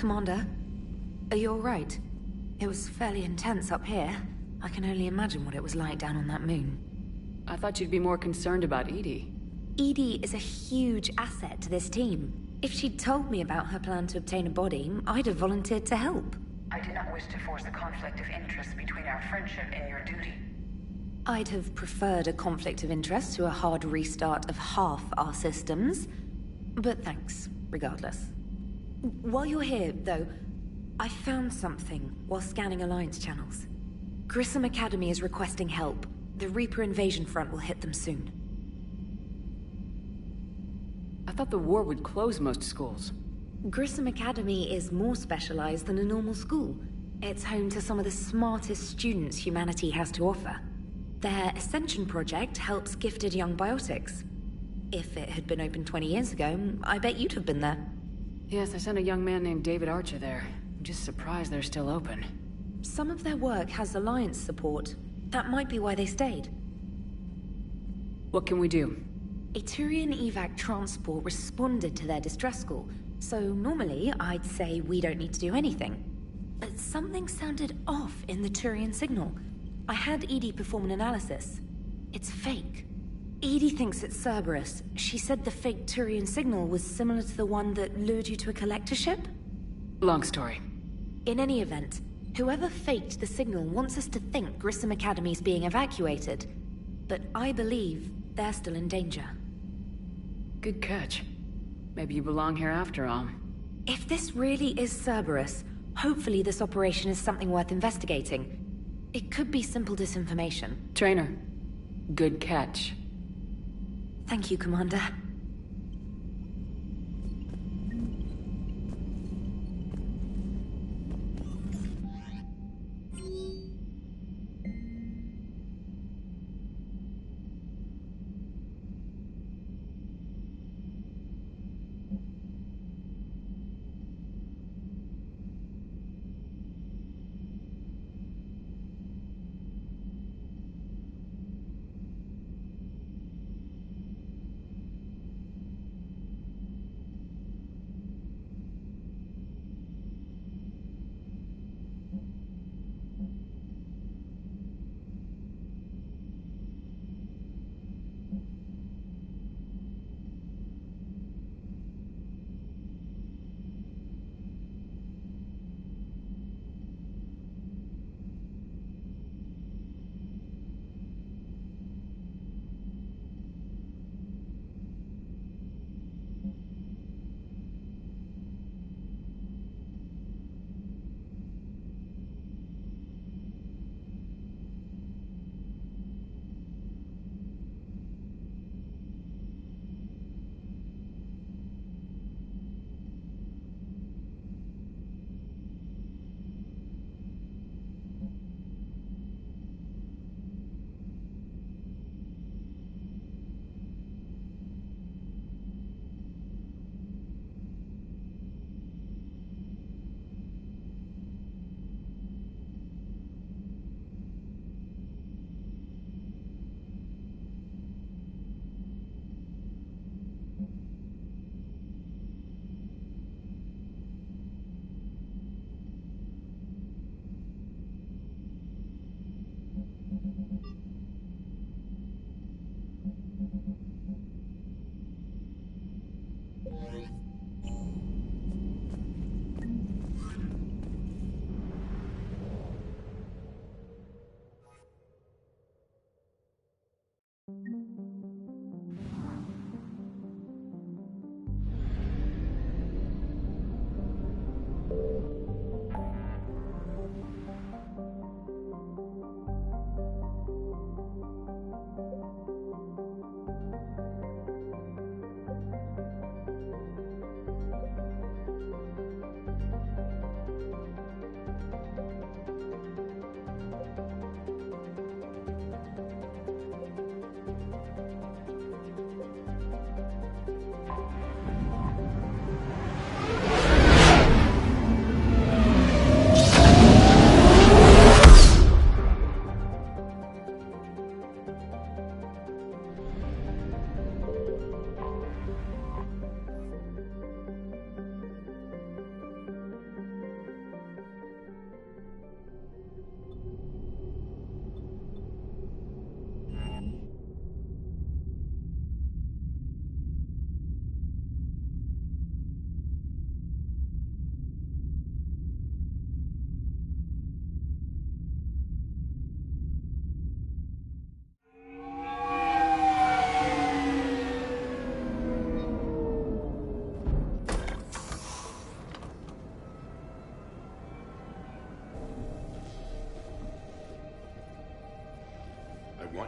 Commander, are you alright? It was fairly intense up here. I can only imagine what it was like down on that moon. I thought you'd be more concerned about Edie. Edie is a huge asset to this team. If she'd told me about her plan to obtain a body, I'd have volunteered to help. I do not wish to force a conflict of interest between our friendship and your duty. I'd have preferred a conflict of interest to a hard restart of half our systems. But thanks, regardless. While you're here, though, I found something while scanning Alliance channels. Grissom Academy is requesting help. The Reaper invasion front will hit them soon. I thought the war would close most schools. Grissom Academy is more specialized than a normal school. It's home to some of the smartest students humanity has to offer. Their Ascension project helps gifted young biotics. If it had been open 20 years ago, I bet you'd have been there. Yes, I sent a young man named David Archer there. I'm just surprised they're still open. Some of their work has Alliance support. That might be why they stayed. What can we do? A Turian evac transport responded to their distress call, so normally I'd say we don't need to do anything. But something sounded off in the Turian signal. I had Edie perform an analysis. It's fake. Edie thinks it's Cerberus. She said the fake Turian signal was similar to the one that lured you to a collector ship? Long story. In any event, whoever faked the signal wants us to think Grissom Academy's being evacuated. But I believe they're still in danger. Good catch. Maybe you belong here after all. If this really is Cerberus, hopefully this operation is something worth investigating. It could be simple disinformation. Trainer, good catch. Thank you, Commander.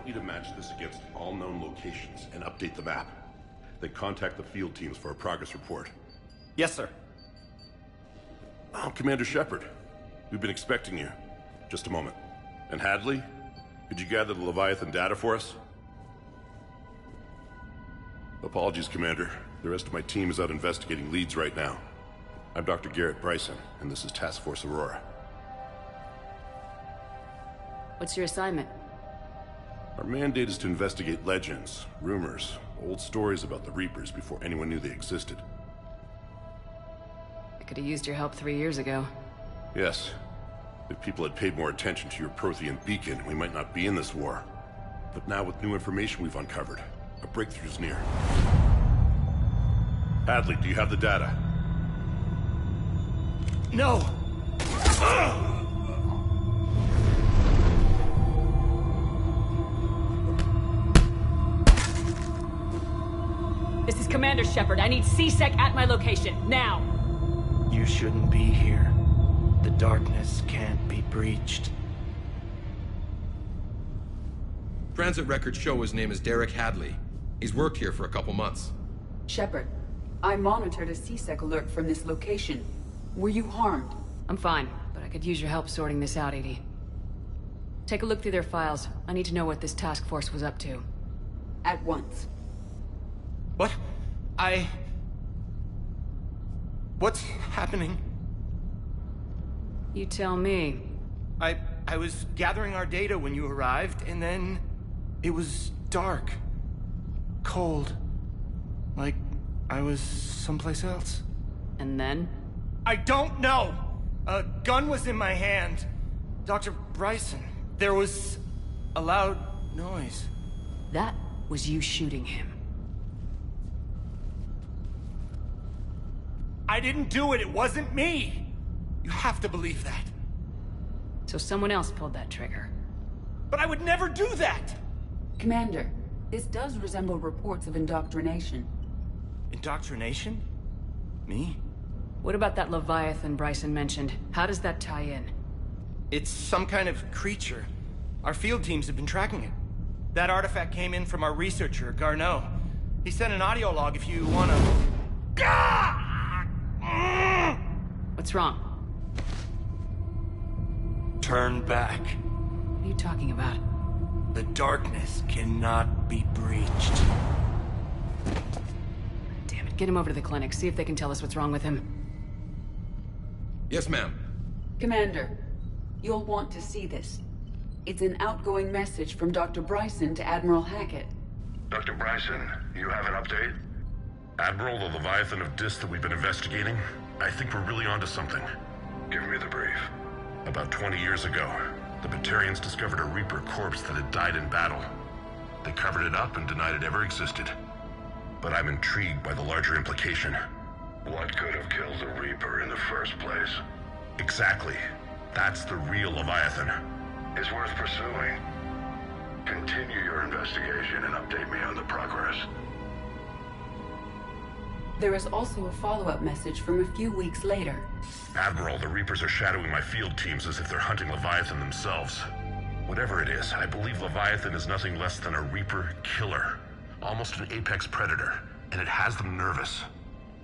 want you to match this against all known locations and update the map. Then contact the field teams for a progress report. Yes, sir. Oh, Commander Shepard. We've been expecting you. Just a moment. And Hadley? Could you gather the Leviathan data for us? Apologies, Commander. The rest of my team is out investigating leads right now. I'm Dr. Garrett Bryson, and this is Task Force Aurora. What's your assignment? Our mandate is to investigate legends, rumors, old stories about the Reapers before anyone knew they existed. I could have used your help 3 years ago. Yes. If people had paid more attention to your Prothean beacon, we might not be in this war. But now with new information we've uncovered, a breakthrough's near. Hadley, do you have the data? No! This is Commander Shepard. I need C-Sec at my location, now! You shouldn't be here. The darkness can't be breached. Transit records show his name is Derek Hadley. He's worked here for a couple months. Shepard, I monitored a C-Sec alert from this location. Were you harmed? I'm fine, but I could use your help sorting this out, Edie. Take a look through their files. I need to know what this task force was up to. At once. What? What's happening? You tell me. I was gathering our data when you arrived, and then it was dark. Cold. Like I was someplace else. And then? I don't know! A gun was in my hand. Dr. Bryson, there was a loud noise. That was you shooting him. I didn't do it, it wasn't me! You have to believe that. So someone else pulled that trigger. But I would never do that! Commander, this does resemble reports of indoctrination. Indoctrination? Me? What about that Leviathan Bryson mentioned? How does that tie in? It's some kind of creature. Our field teams have been tracking it. That artifact came in from our researcher, Garneau. He sent an audio log if you wanna... What's wrong? Turn back. What are you talking about? The darkness cannot be breached. Damn it, get him over to the clinic. See if they can tell us what's wrong with him. Yes, ma'am. Commander, you'll want to see this. It's an outgoing message from Dr. Bryson to Admiral Hackett. Dr. Bryson, you have an update? Admiral, the Leviathan of Dis that we've been investigating, I think we're really onto something. Give me the brief. About 20 years ago, the Batarians discovered a Reaper corpse that had died in battle. They covered it up and denied it ever existed. But I'm intrigued by the larger implication. What could have killed the Reaper in the first place? Exactly. That's the real Leviathan. It's worth pursuing. Continue your investigation and update me on the progress. There is also a follow-up message from a few weeks later. Admiral, the Reapers are shadowing my field teams as if they're hunting Leviathan themselves. Whatever it is, I believe Leviathan is nothing less than a Reaper killer. Almost an apex predator, and it has them nervous.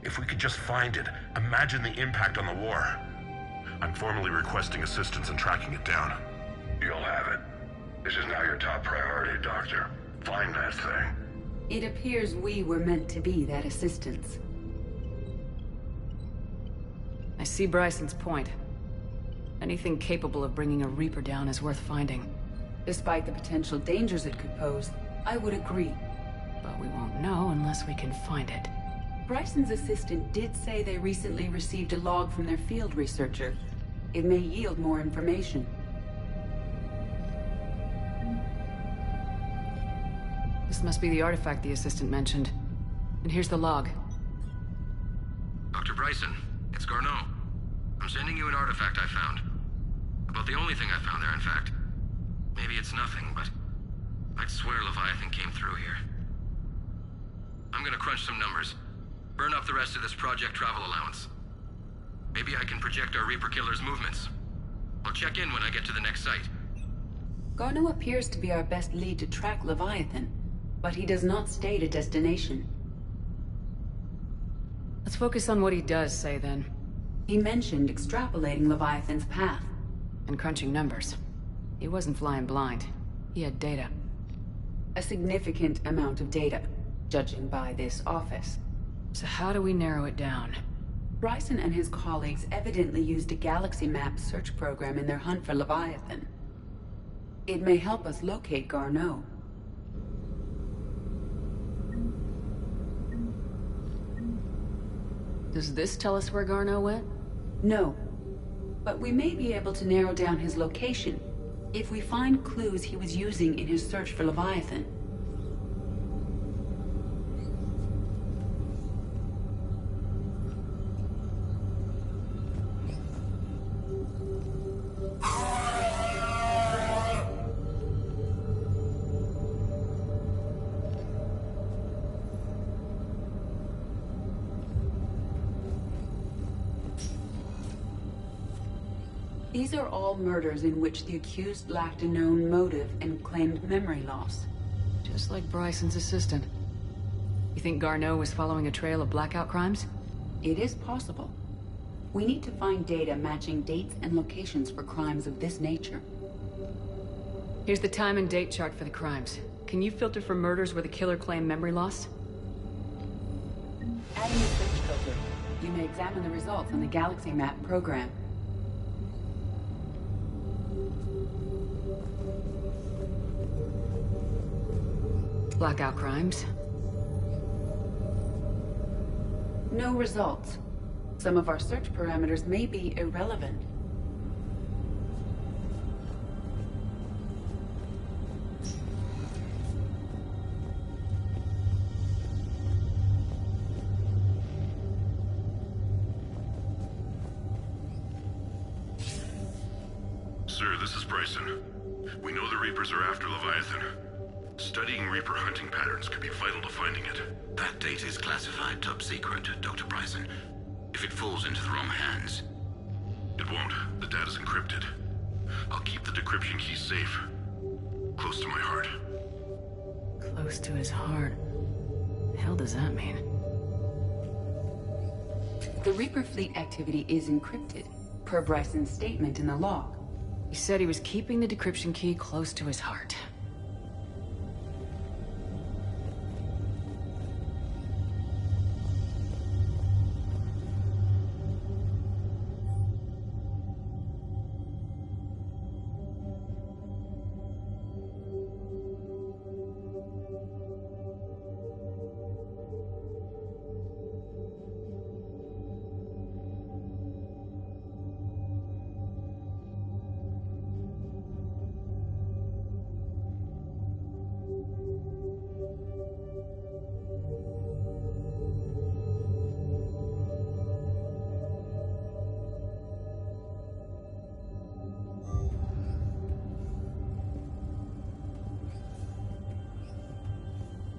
If we could just find it, imagine the impact on the war. I'm formally requesting assistance in tracking it down. You'll have it. This is now your top priority, Doctor. Find that thing. It appears we were meant to be that assistance. I see Bryson's point. Anything capable of bringing a Reaper down is worth finding. Despite the potential dangers it could pose, I would agree. But we won't know unless we can find it. Bryson's assistant did say they recently received a log from their field researcher. It may yield more information. This must be the artifact the assistant mentioned. And here's the log. Dr. Bryson, it's Garneau. I'm sending you an artifact I found. About the only thing I found there, in fact. Maybe it's nothing, but I'd swear Leviathan came through here. I'm gonna crunch some numbers. Burn up the rest of this project travel allowance. Maybe I can project our Reaper killer's movements. I'll check in when I get to the next site. Garneau appears to be our best lead to track Leviathan, but he does not state a destination. Let's focus on what he does say, then. He mentioned extrapolating Leviathan's path. And crunching numbers. He wasn't flying blind. He had data. A significant amount of data, judging by this office. So how do we narrow it down? Bryson and his colleagues evidently used a galaxy map search program in their hunt for Leviathan. It may help us locate Garneau. Does this tell us where Garneau went? No. But we may be able to narrow down his location if we find clues he was using in his search for Leviathan. These are all murders in which the accused lacked a known motive and claimed memory loss. Just like Bryson's assistant. You think Garneau was following a trail of blackout crimes? It is possible. We need to find data matching dates and locations for crimes of this nature. Here's the time and date chart for the crimes. Can you filter for murders where the killer claimed memory loss? Adding a search filter, you may examine the results on the Galaxy Map program. Blackout crimes. No results. Some of our search parameters may be irrelevant. Sir, this is Bryson. We know the Reapers are after Leviathan. Studying Reaper hunting patterns could be vital to finding it. That data is classified top secret, Dr. Bryson. If it falls into the wrong hands... It won't. The data's encrypted. I'll keep the decryption key safe. Close to my heart. Close to his heart. The hell does that mean? The Reaper fleet activity is encrypted, per Bryson's statement in the log. He said he was keeping the decryption key close to his heart.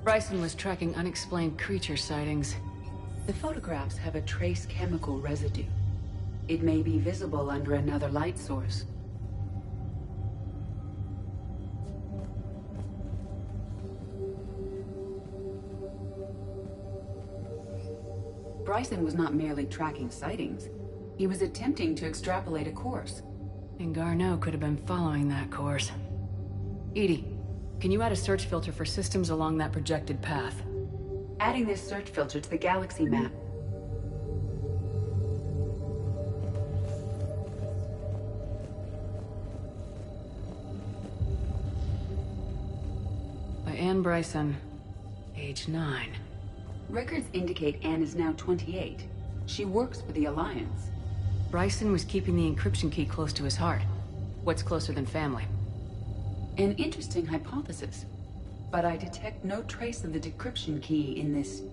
Bryson was tracking unexplained creature sightings. The photographs have a trace chemical residue. It may be visible under another light source. Bryson was not merely tracking sightings. He was attempting to extrapolate a course. And Garneau could have been following that course. EDI, can you add a search filter for systems along that projected path? Adding this search filter to the galaxy map. By Anne Bryson, age 9. Records indicate Anne is now 28. She works for the Alliance. Bryson was keeping the encryption key close to his heart. What's closer than family? An interesting hypothesis, but I detect no trace of the decryption key in this...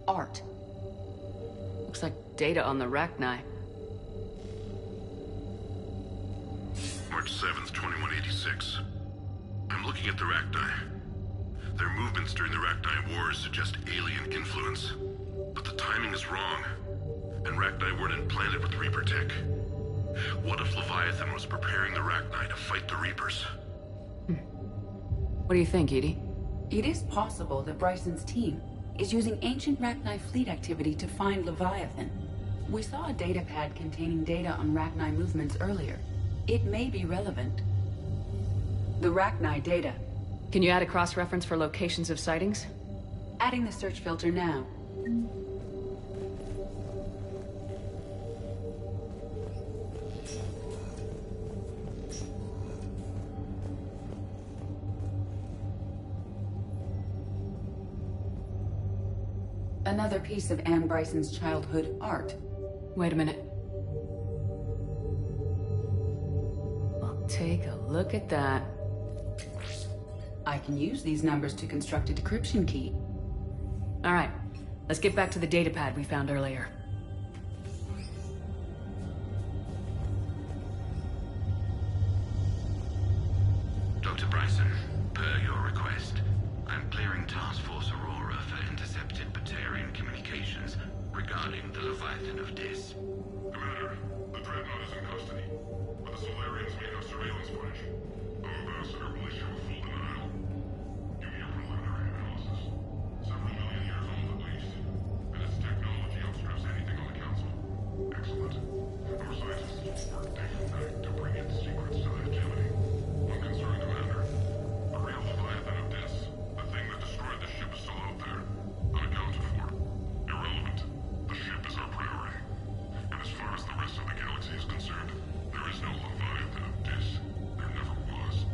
art. Looks like data on the Rachni. March 7th, 2186. I'm looking at the Rachni. Their movements during the Rachni Wars suggest alien influence. But the timing is wrong. And Rachni weren't implanted with Reaper tech. What if Leviathan was preparing the Rachni to fight the Reapers? What do you think, Edie? It is possible that Bryson's team is using ancient Rachni fleet activity to find Leviathan. We saw a datapad containing data on Rachni movements earlier. It may be relevant. The Rachni data. Can you add a cross-reference for locations of sightings? Adding the search filter now. Another piece of Anne Bryson's childhood art. Wait a minute. I'll take a look at that. I can use these numbers to construct a decryption key. All right, let's get back to the datapad we found earlier. Dr. Bryson, per your request, I'm clearing Task Force Aurora for intercepted Batarian communications regarding the Leviathan of Dis. Commander, the Dreadnought is in custody, but the Solarians may have surveillance footage. The Ambassador will issue a full denial. Give me a preliminary analysis. Several million years old at least, and its technology outstrips anything on the Council. Excellent. Our scientists will work day and night to bring its secrets to the activity. One concern, Commander. The real Leviathan of Dis, the thing that destroyed the ship, is still out there, unaccounted for. Irrelevant. The ship is our priority. And as far as the rest of the galaxy is concerned, there is no Leviathan of Dis. There never was.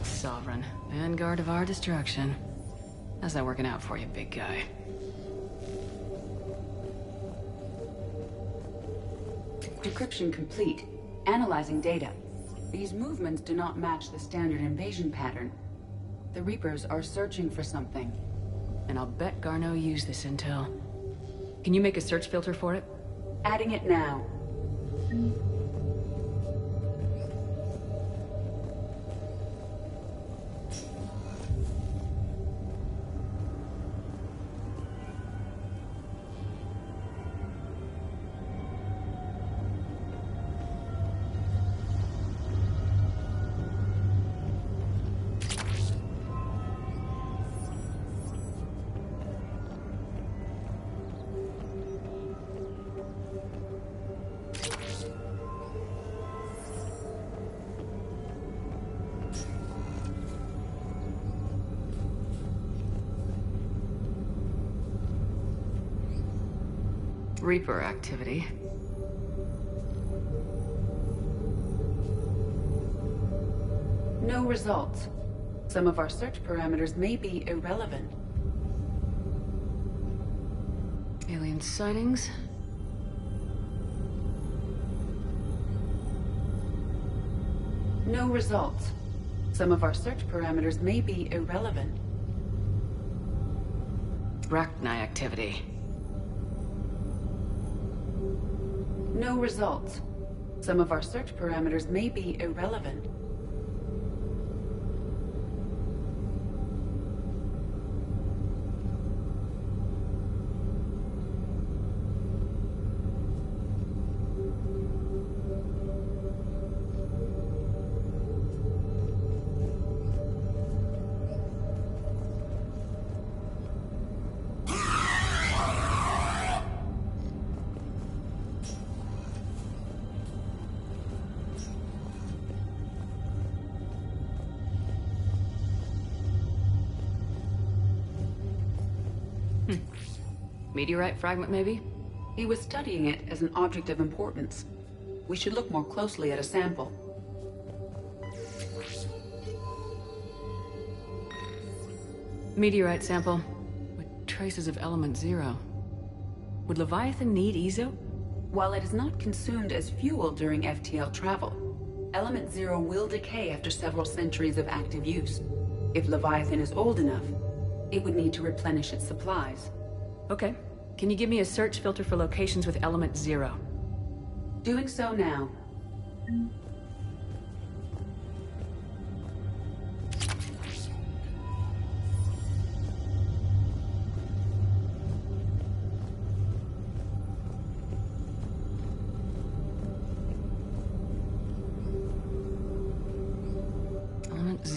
Sovereign, vanguard of our destruction. How's that working out for you, big guy? Decryption complete. Analyzing data. These movements do not match the standard invasion pattern. The Reapers are searching for something. And I'll bet Garneau used this intel. Can you make a search filter for it? Adding it now. Reaper activity. No results. Some of our search parameters may be irrelevant. Alien sightings? No results. Some of our search parameters may be irrelevant. Rachni activity. No results. Some of our search parameters may be irrelevant. Meteorite fragment, maybe? He was studying it as an object of importance. We should look more closely at a sample. Meteorite sample with traces of element 0. Would Leviathan need Ezo? While it is not consumed as fuel during FTL travel, element 0 will decay after several centuries of active use. If Leviathan is old enough, it would need to replenish its supplies. Okay. Can you give me a search filter for locations with element 0? Doing so now.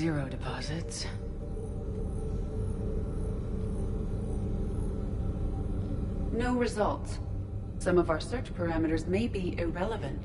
0 deposits. No results. Some of our search parameters may be irrelevant.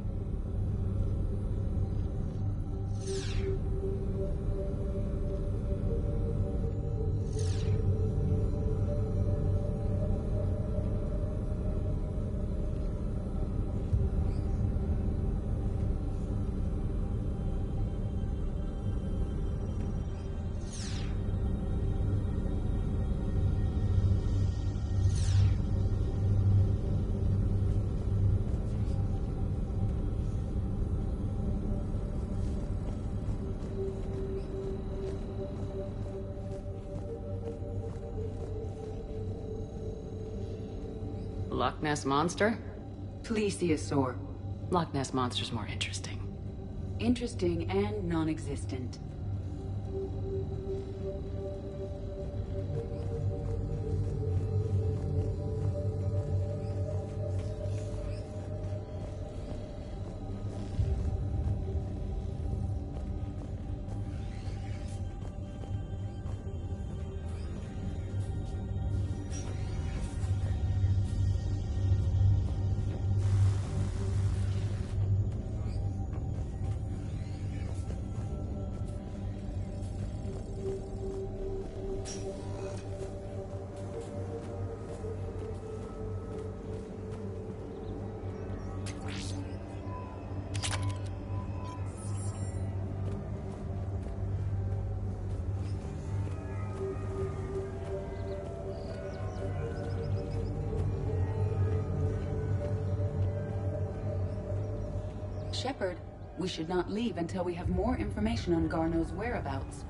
Loch Ness Monster? Plesiosaur. Loch Ness Monster's more interesting. Interesting and non-existent. Shepard, we should not leave until we have more information on Garneau's whereabouts.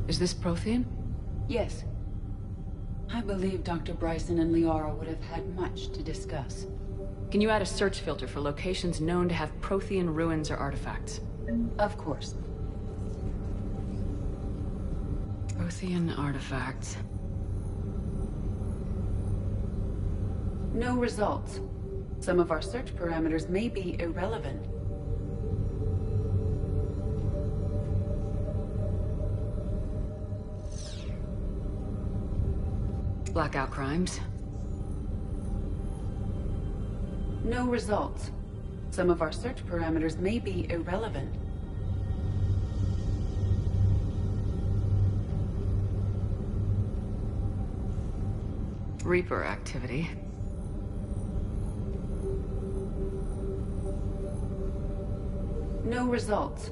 Is this Prothean? Yes. I believe Dr. Bryson and Liara would have had much to discuss. Can you add a search filter for locations known to have Prothean ruins or artifacts? Of course. Prothean artifacts. No results. Some of our search parameters may be irrelevant. Blackout crimes. No results. Some of our search parameters may be irrelevant. Reaper activity. No results.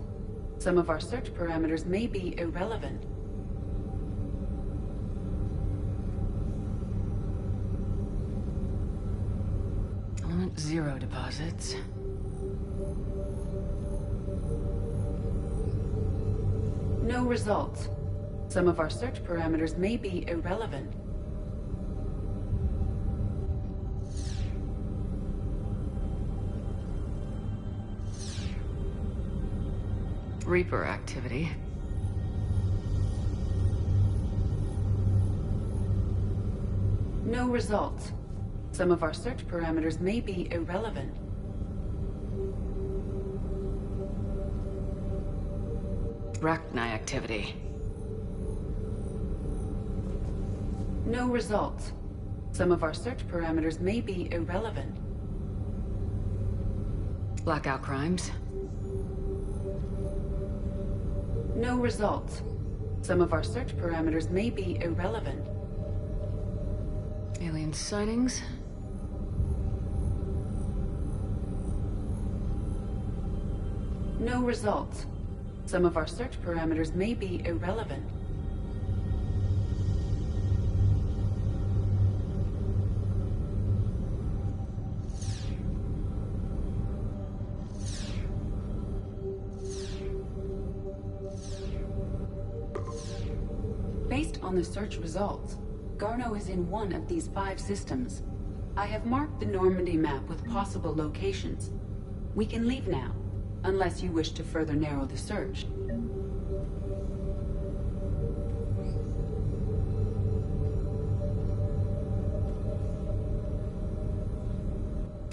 Some of our search parameters may be irrelevant. Element 0 deposits. No results. Some of our search parameters may be irrelevant. Reaper activity. No results. Some of our search parameters may be irrelevant. Rachni activity. No results. Some of our search parameters may be irrelevant. Blackout crimes. No results. Some of our search parameters may be irrelevant. Alien sightings? No results. Some of our search parameters may be irrelevant. Based on the search results, Garneau is in one of these 5 systems. I have marked the Normandy map with possible locations. We can leave now, unless you wish to further narrow the search.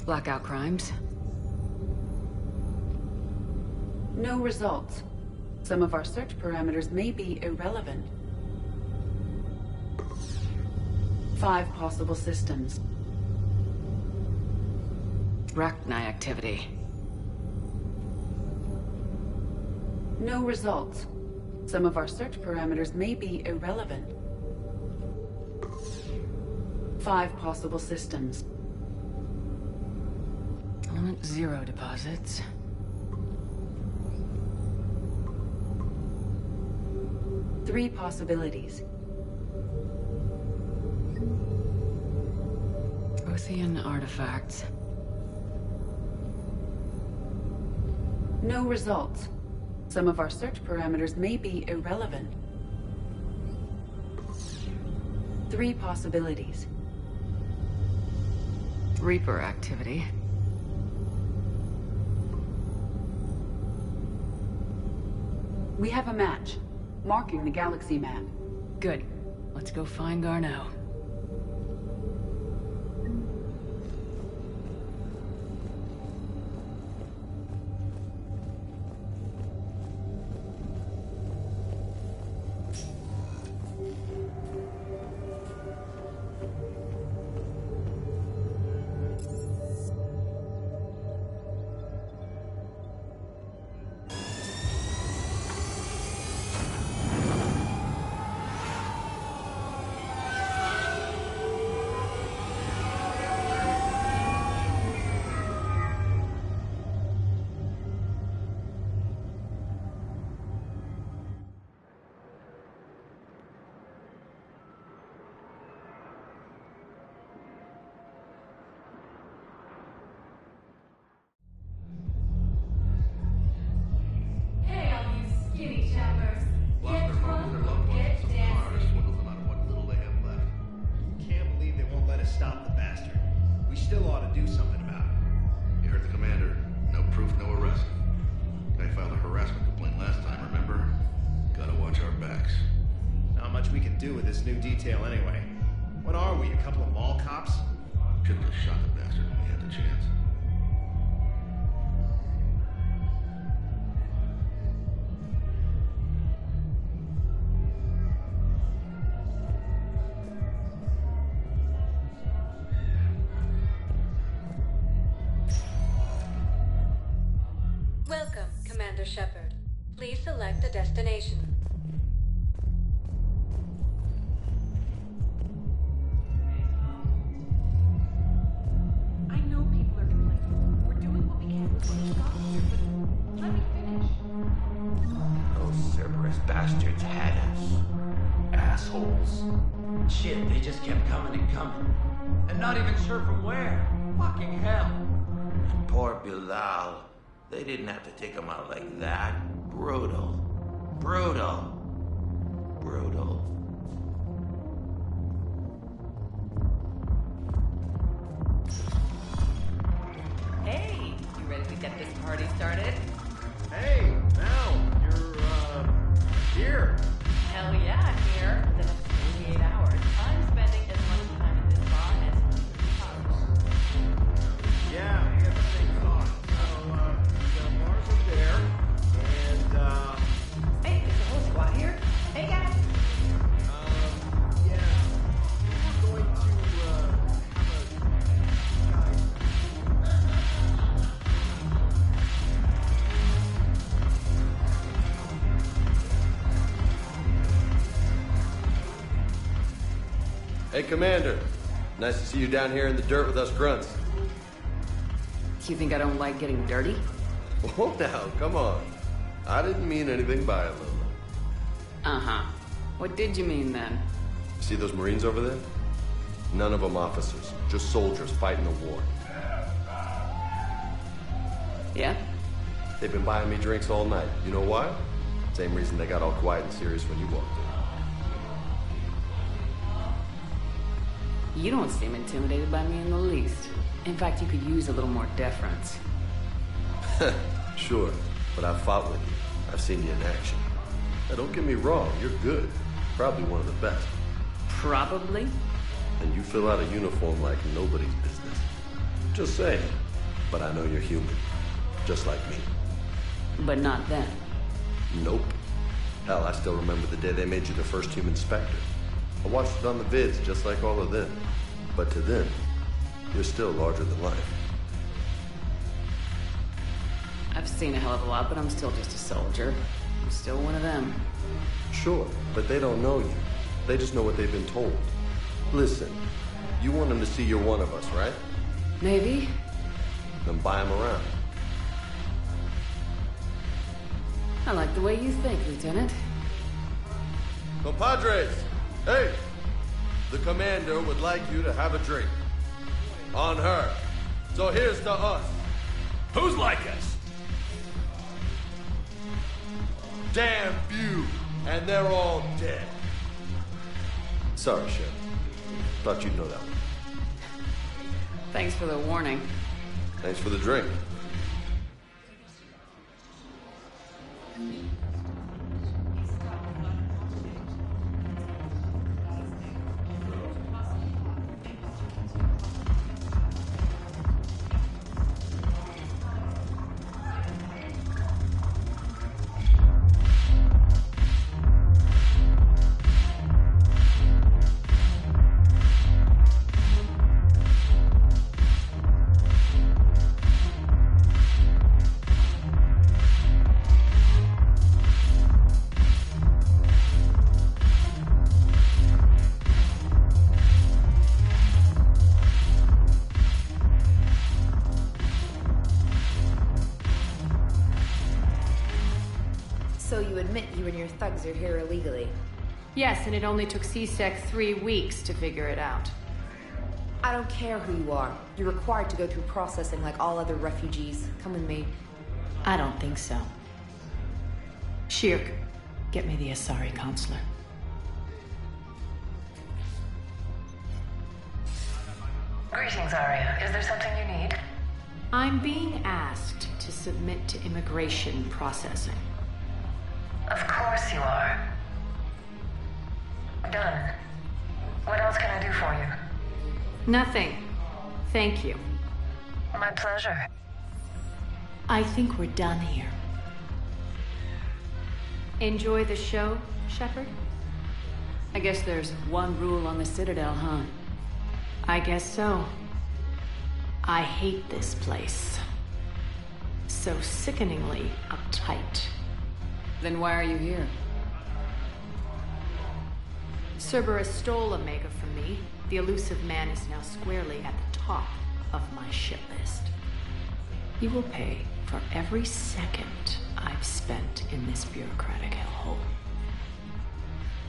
Blackout crimes? No results. Some of our search parameters may be irrelevant. 5 possible systems. Rachni activity. No results. Some of our search parameters may be irrelevant. 5 possible systems. Element 0 deposits. Three possibilities. Prothean artifacts. No results. Some of our search parameters may be irrelevant. 3 possibilities. Reaper activity. We have a match, marking the galaxy map. Good. Let's go find Garneau. Stop the bastard. We still ought to do something about it. You heard the commander. No proof, no arrest. Guy filed a harassment complaint last time, remember? Gotta watch our backs. Not much we can do with this new detail anyway. What are we, a couple of mall cops? Should've just shot the bastard when we had the chance. Welcome, Commander Shepard. Please select a destination. I know people are complaining. We're doing what we can with what we've got here, but let me finish. Those Cerberus bastards had us. Assholes. Shit, they just kept coming and coming. And not even sure from where. Fucking hell. And poor Bilal. They didn't have to take him out like that. Brutal. Brutal. Brutal. Hey, you ready to get this party started? Hey, Mel, you're, here. Hell yeah, I'm here. For the next 48 hours, I'm spending as much time at this bar as possible. Yeah, we have the same thought. So, the bars are there, and, Hey, there's a whole squad here. Hey, guys. yeah. We're going to, have a Hey, Commander. Nice to see you down here in the dirt with us grunts. You think I don't like getting dirty? Oh, now, come on. I didn't mean anything by it, Lola. Uh-huh. What did you mean, then? See those Marines over there? None of them officers, just soldiers fighting a war. Yeah? They've been buying me drinks all night. You know why? Same reason they got all quiet and serious when you walked in. You don't seem intimidated by me in the least. In fact, you could use a little more deference. Sure, but I've fought with you. I've seen you in action. Now, don't get me wrong, you're good. Probably one of the best. Probably? And you fill out a uniform like nobody's business. Just saying. But I know you're human. Just like me. But not then. Nope. Hell, I still remember the day they made you the first human Spectre. I watched it on the vids just like all of them. But to them, you're still larger than life. I've seen a hell of a lot, but I'm still just a soldier. I'm still one of them. Sure, but they don't know you. They just know what they've been told. Listen, you want them to see you're one of us, right? Maybe. Then buy them around. I like the way you think, Lieutenant. Compadres! Hey! The commander would like you to have a drink. On her. So here's to us. Who's like us? Damn few. And they're all dead. Sorry, Shep. Thought you'd know that one. Thanks for the warning. Thanks for the drink. So you admit you and your thugs are here illegally? Yes, and it only took CSEC 3 weeks to figure it out. I don't care who you are. You're required to go through processing like all other refugees. Come with me. I don't think so. Shirk, get me the Asari consular. Greetings, Arya. Is there something you need? I'm being asked to submit to immigration processing. Of course you are. Done. What else can I do for you? Nothing. Thank you. My pleasure. I think we're done here. Enjoy the show, Shepard? I guess there's one rule on the Citadel, huh? I guess so. I hate this place. So sickeningly uptight. Then why are you here? Cerberus stole Omega from me. The elusive man is now squarely at the top of my shit list. You will pay for every second I've spent in this bureaucratic hellhole.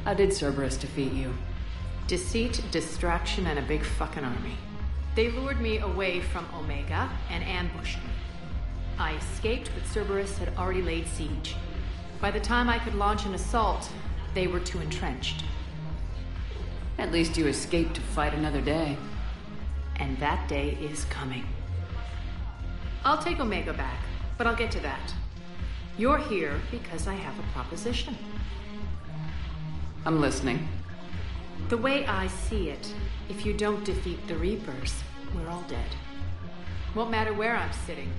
How did Cerberus defeat you? Deceit, distraction, and a big fucking army. They lured me away from Omega and ambushed me. I escaped, but Cerberus had already laid siege. By the time I could launch an assault, they were too entrenched. At least you escaped to fight another day. And that day is coming. I'll take Omega back, but I'll get to that. You're here because I have a proposition. I'm listening. The way I see it, if you don't defeat the Reapers, we're all dead. Won't matter where I'm sitting.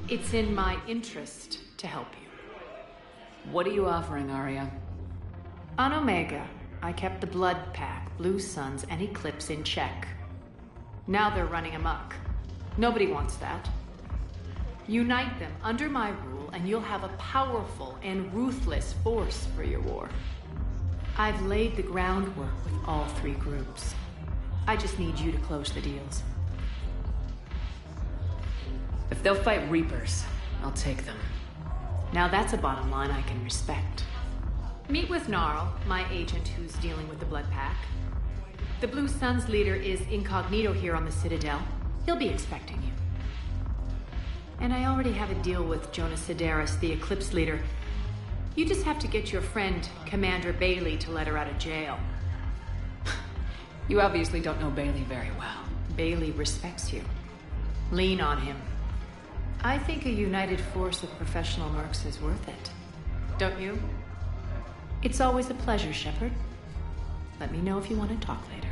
It's in my interest to help you. What are you offering, Arya? On Omega, I kept the Blood Pack, Blue Suns, and Eclipse in check. Now they're running amok. Nobody wants that. Unite them under my rule, and you'll have a powerful and ruthless force for your war. I've laid the groundwork with all three groups. I just need you to close the deals. If they'll fight Reapers, I'll take them. Now that's a bottom line I can respect. Meet with Gnarl, my agent who's dealing with the Blood Pack. The Blue Sun's leader is incognito here on the Citadel. He'll be expecting you. And I already have a deal with Jonas Cerberus, the Eclipse leader. You just have to get your friend, Commander Bailey, to let her out of jail. You obviously don't know Bailey very well. Bailey respects you. Lean on him. I think a united force of professional mercs is worth it. Don't you? It's always a pleasure, Shepard. Let me know if you want to talk later.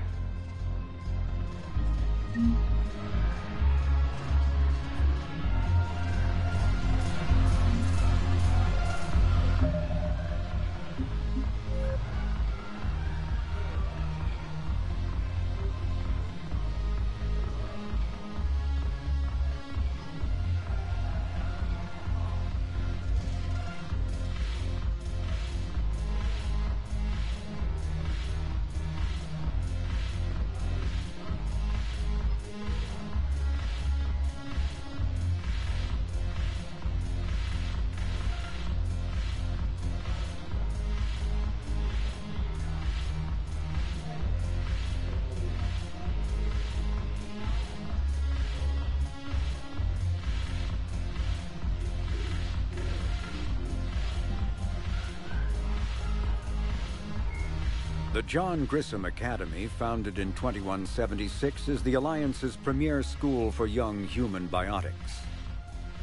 The John Grissom Academy, founded in 2176, is the Alliance's premier school for young human biotics.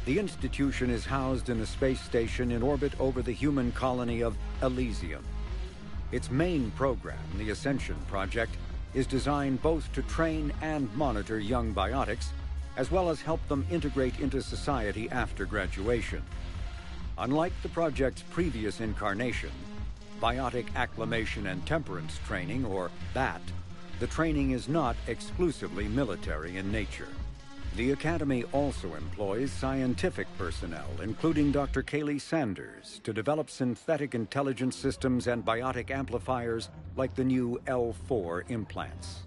The institution is housed in a space station in orbit over the human colony of Elysium. Its main program, the Ascension Project, is designed both to train and monitor young biotics, as well as help them integrate into society after graduation. Unlike the project's previous incarnation, Biotic Acclimation and Temperance Training, or BAT, the training is not exclusively military in nature. The Academy also employs scientific personnel, including Dr. Kaylee Sanders, to develop synthetic intelligence systems and biotic amplifiers like the new L4 implants.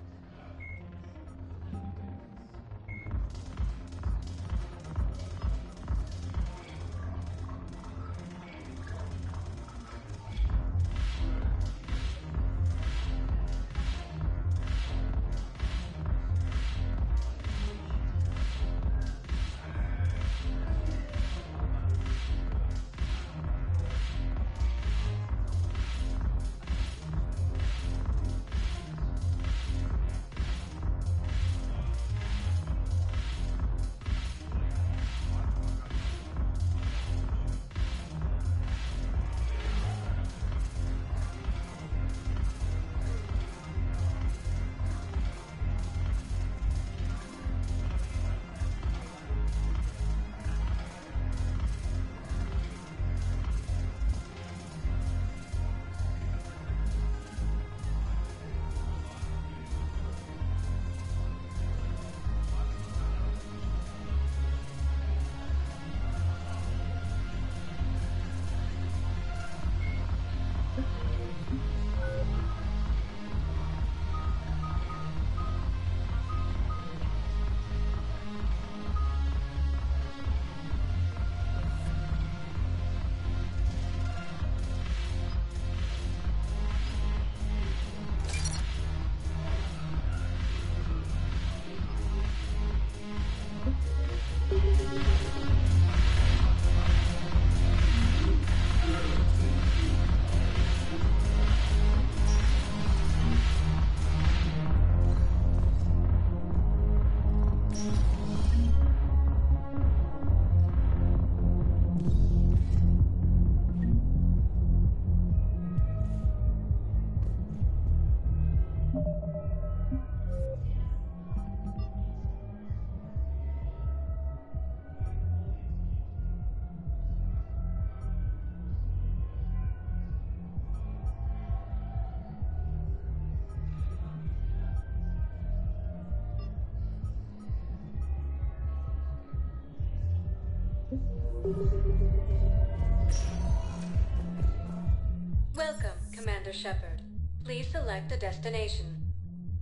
Welcome, Commander Shepard. Please select a destination.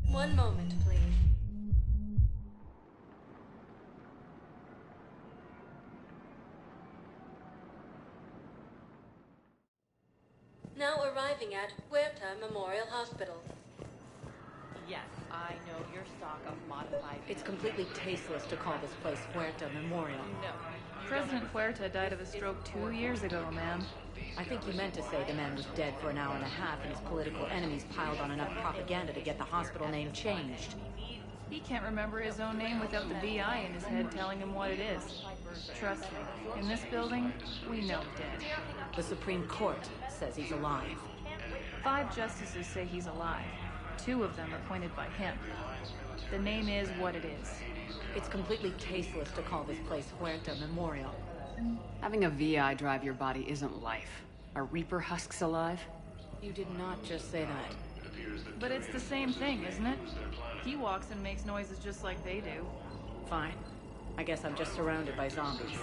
One moment, please. Now arriving at Huerta Memorial Hospital. Yes, I know your stock of modified... It's completely tasteless to call this place Huerta Memorial. No. President Huerta died of a stroke 2 years ago, ma'am. I think you meant to say the man was dead for an hour and a half and his political enemies piled on enough propaganda to get the hospital name changed. He can't remember his own name without the VI in his head telling him what it is. Trust me, in this building, we know dead. The Supreme Court says he's alive. 5 justices say he's alive. 2 of them appointed by him. The name is what it is. It's completely tasteless to call this place Huerta Memorial. Having a VI drive your body isn't life. Are Reaper husks alive? You did not just say that. But it's the same thing, isn't it? He walks and makes noises just like they do. Fine. I guess I'm just surrounded by zombies.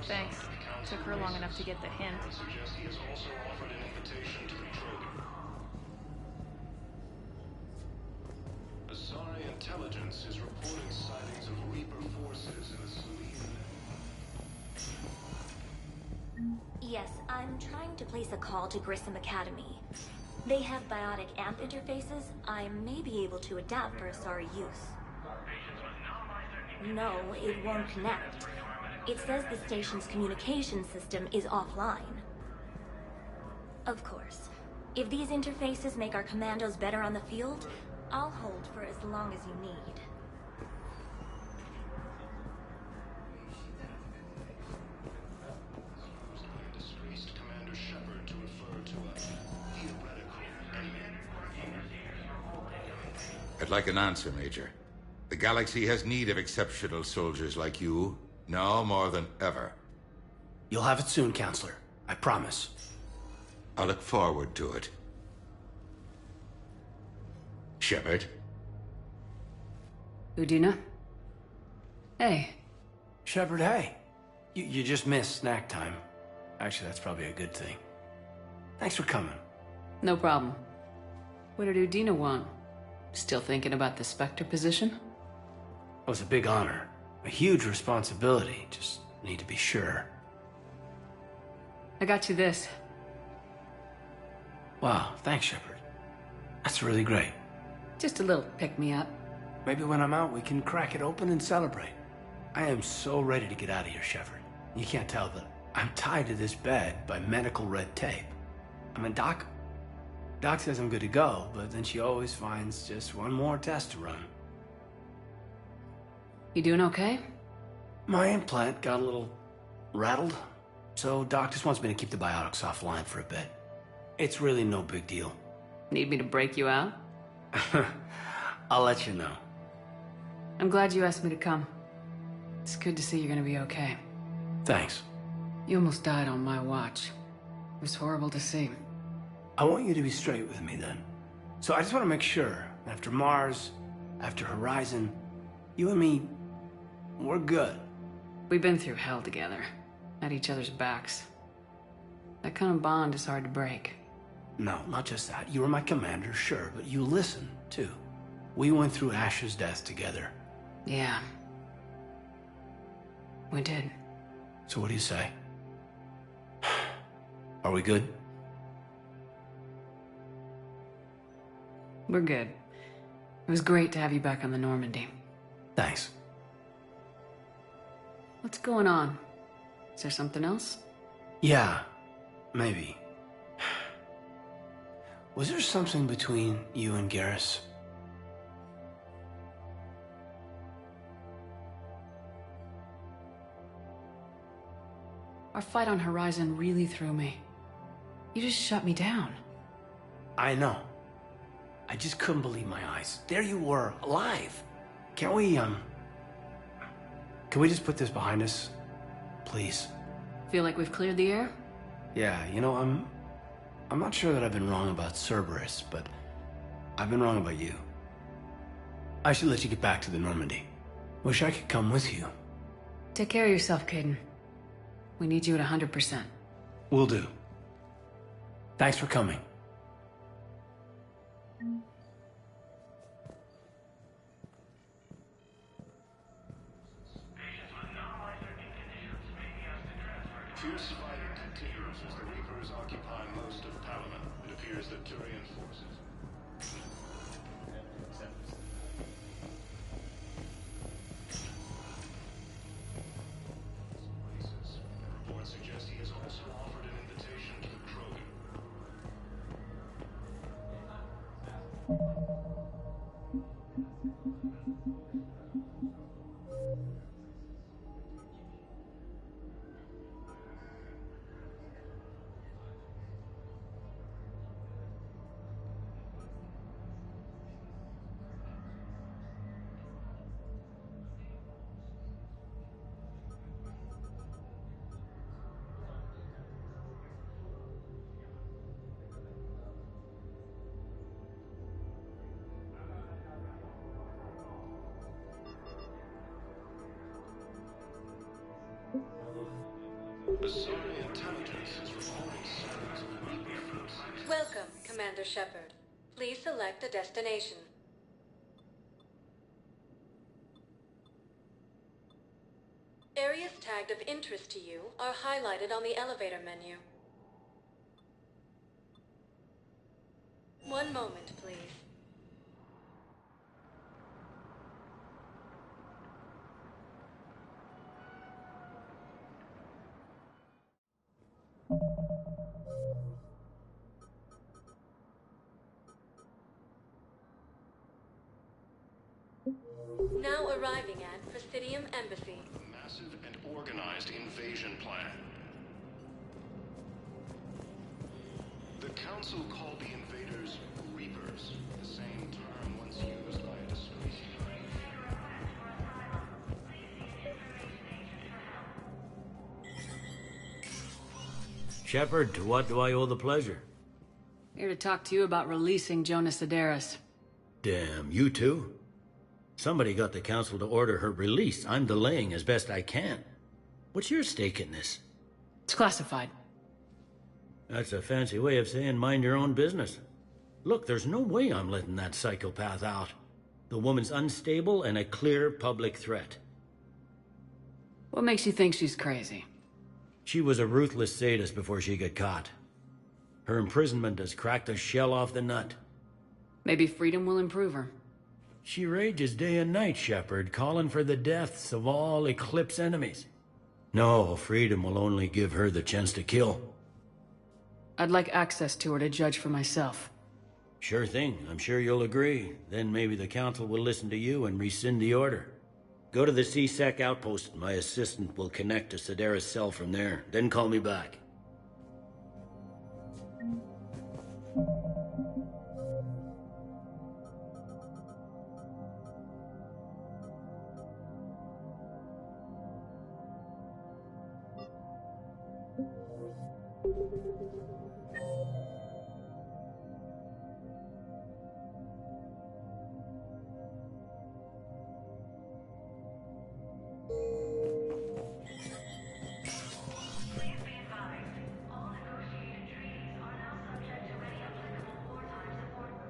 Thanks. Took her long enough to get the hint. Asari intelligence is reporting sightings of Reaper forces in the Celine. Yes, I'm trying to place a call to Grissom Academy. They have biotic amp interfaces I may be able to adapt for Asari use. No, it won't connect. It says the station's communication system is offline. Of course. If these interfaces make our commandos better on the field, I'll hold for as long as you need. Disgraced Commander Shepard to refer to a theoretical enemy. I'd like an answer, Major. The galaxy has need of exceptional soldiers like you, now more than ever. You'll have it soon, Counselor. I promise. I look forward to it. Shepard? Udina? Hey. Shepard, hey. You just missed snack time. Actually, that's probably a good thing. Thanks for coming. No problem. What did Udina want? Still thinking about the Spectre position? It was a big honor. A huge responsibility. Just need to be sure. I got you this. Wow, thanks, Shepard. That's really great. Just a little pick-me-up. Maybe when I'm out, we can crack it open and celebrate. I am so ready to get out of here, Shepard. You can't tell, but I'm tied to this bed by medical red tape. I mean, Doc says I'm good to go, but then she always finds just one more test to run. You doing okay? My implant got a little rattled, so Doc just wants me to keep the biotics offline for a bit. It's really no big deal. Need me to break you out? I'll let you know. I'm glad you asked me to come. It's good to see you're gonna be okay. Thanks. You almost died on my watch. It was horrible to see. I want you to be straight with me then. So I just want to make sure, after Mars, after Horizon, you and me, we're good. We've been through hell together, at each other's backs. That kind of bond is hard to break. No, not just that. You were my commander, sure, but you listened, too. We went through Ash's death together. Yeah. We did. So what do you say? Are we good? We're good. It was great to have you back on the Normandy. Thanks. What's going on? Is there something else? Yeah, maybe. Was there something between you and Garrus? Our fight on Horizon really threw me. You just shut me down. I know. I just couldn't believe my eyes. There you were, alive. Can we just put this behind us? Please. Feel like we've cleared the air? Yeah, you know, I'm not sure that I've been wrong about Cerberus, but I've been wrong about you. I should let you get back to the Normandy. Wish I could come with you. Take care of yourself, Kaiden. We need you at 100%. Will do. Thanks for coming. fierce fighting continues as the Reapers occupy most of Palamon. It appears that Turian forces... Reports suggest he has also offered an invitation to the Krogan. Welcome, Commander Shepard. Please select a destination. Areas tagged of interest to you are highlighted on the elevator menu. One moment, please. Now arriving at Presidium Embassy. A massive and organized invasion plan. The Council called the invaders Reapers, the same term once used by a disgraced... Shepard, to what do I owe the pleasure? Here to talk to you about releasing Jonas Cerberus. Damn, you too? Somebody got the Council to order her release. I'm delaying as best I can. What's your stake in this? It's classified. That's a fancy way of saying mind your own business. Look, there's no way I'm letting that psychopath out. The woman's unstable and a clear public threat. What makes you think she's crazy? She was a ruthless sadist before she got caught. Her imprisonment has cracked the shell off the nut. Maybe freedom will improve her. She rages day and night, Shepard, calling for the deaths of all Eclipse enemies. No, freedom will only give her the chance to kill. I'd like access to her to judge for myself. Sure thing, I'm sure you'll agree. Then maybe the Council will listen to you and rescind the order. Go to the C-Sec outpost. My assistant will connect to Cerberus' cell from there. Then call me back.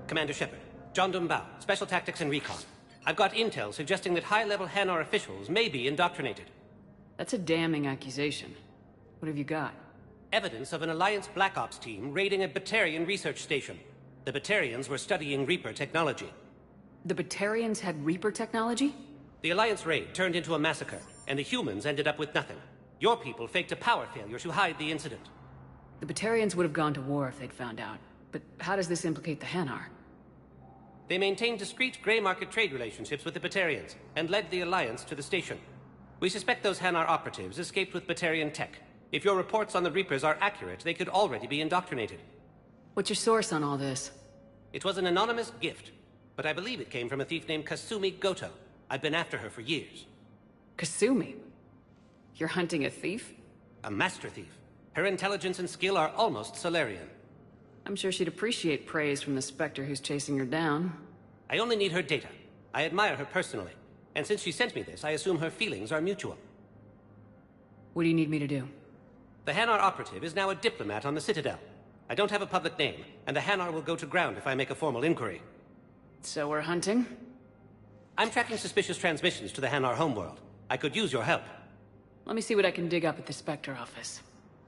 Commander Shepard, John Dumbao, Special Tactics and Recon. I've got intel suggesting that high-level Hanar officials may be indoctrinated. That's a damning accusation. What have you got? Evidence of an Alliance Black Ops team raiding a Batarian research station. The Batarians were studying Reaper technology. The Batarians had Reaper technology? The Alliance raid turned into a massacre, and the humans ended up with nothing. Your people faked a power failure to hide the incident. The Batarians would have gone to war if they'd found out. But how does this implicate the Hanar? They maintained discreet gray market trade relationships with the Batarians, and led the Alliance to the station. We suspect those Hanar operatives escaped with Batarian tech. If your reports on the Reapers are accurate, they could already be indoctrinated. What's your source on all this? It was an anonymous gift, but I believe it came from a thief named Kasumi Goto. I've been after her for years. Kasumi? You're hunting a thief? A master thief. Her intelligence and skill are almost Solarian. I'm sure she'd appreciate praise from the Spectre who's chasing her down. I only need her data. I admire her personally. And since she sent me this, I assume her feelings are mutual. What do you need me to do? The Hanar operative is now a diplomat on the Citadel. I don't have a public name, and the Hanar will go to ground if I make a formal inquiry. So we're hunting? I'm tracking suspicious transmissions to the Hanar homeworld. I could use your help. Let me see what I can dig up at the Spectre office.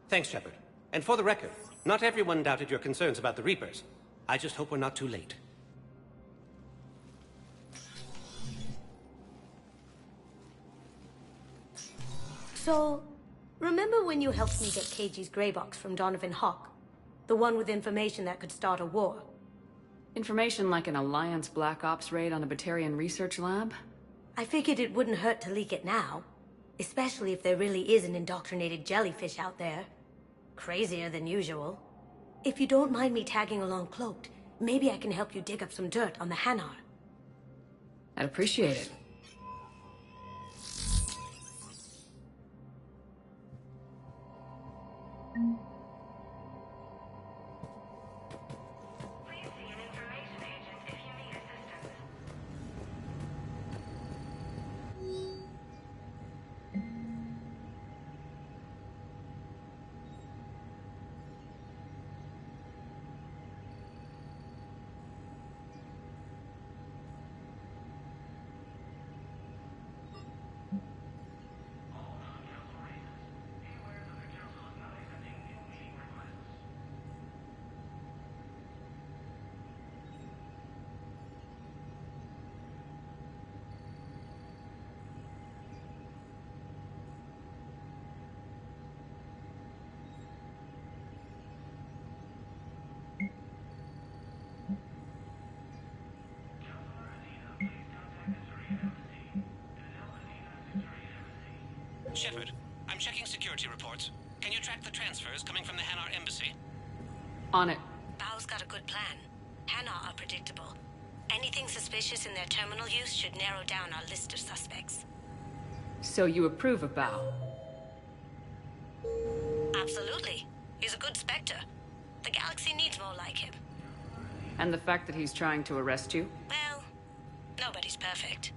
Thanks, Shepard. And for the record, not everyone doubted your concerns about the Reapers. I just hope we're not too late. So, remember when you helped me get KG's grey box from Donovan Hawk? The one with information that could start a war? Information like an Alliance Black Ops raid on a Batarian research lab? I figured it wouldn't hurt to leak it now. Especially if there really is an indoctrinated jellyfish out there. Crazier than usual. If you don't mind me tagging along cloaked, maybe I can help you dig up some dirt on the Hanar. I'd appreciate it. Shepard, I'm checking security reports. Can you track the transfers coming from the Hanar embassy? On it. Bao's got a good plan. Hanar are predictable. Anything suspicious in their terminal use should narrow down our list of suspects. So you approve of Bao? Absolutely. He's a good Spectre. The galaxy needs more like him. And the fact that he's trying to arrest you? Well, nobody's perfect.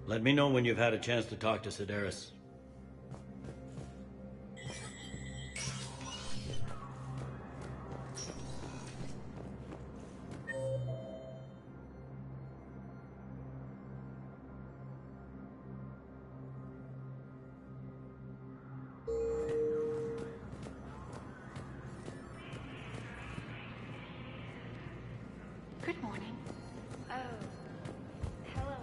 Let me know when you've had a chance to talk to Cerberus. Good morning. Oh, hello.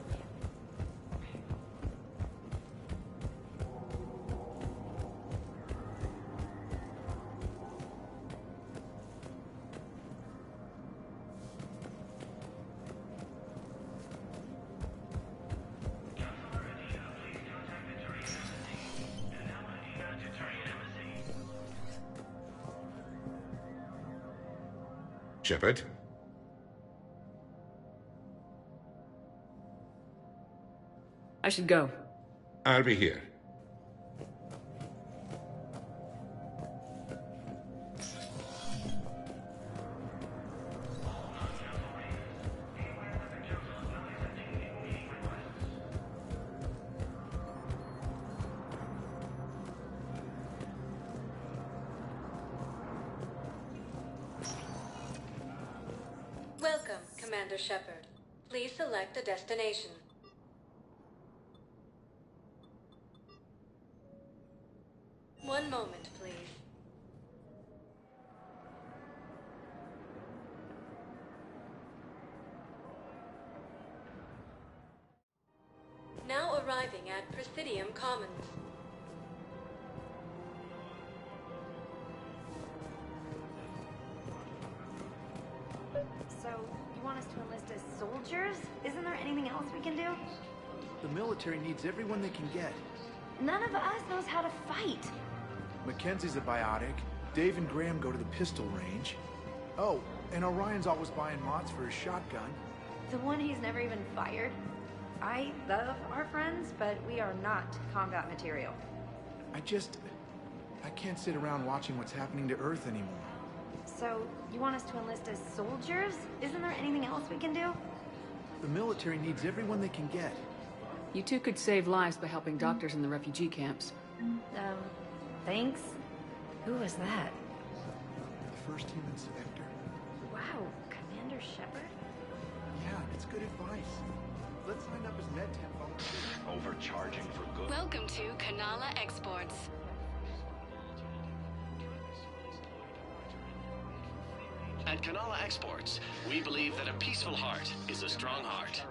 Shepard? I should go. I'll be here. Welcome, Commander Shepard. Please select a destination. One moment, please. Now arriving at Presidium Commons. So, you want us to enlist as soldiers? Isn't there anything else we can do? The military needs everyone they can get. None of us knows how to fight. Mackenzie's a biotic. Dave and Graham go to the pistol range. Oh, and Orion's always buying mods for his shotgun. The one he's never even fired. I love our friends, but we are not combat material. I can't sit around watching what's happening to Earth anymore. So, you want us to enlist as soldiers? Isn't there anything else we can do? The military needs everyone they can get. You two could save lives by helping doctors in the refugee camps. Thanks. Who was that? The first team inspector. Wow, Commander Shepard? Yeah, it's good advice. Let's sign up as med temp volunteers. Overcharging for good. Welcome to Kanala Exports. At Kanala Exports, we believe that a peaceful heart is a strong heart.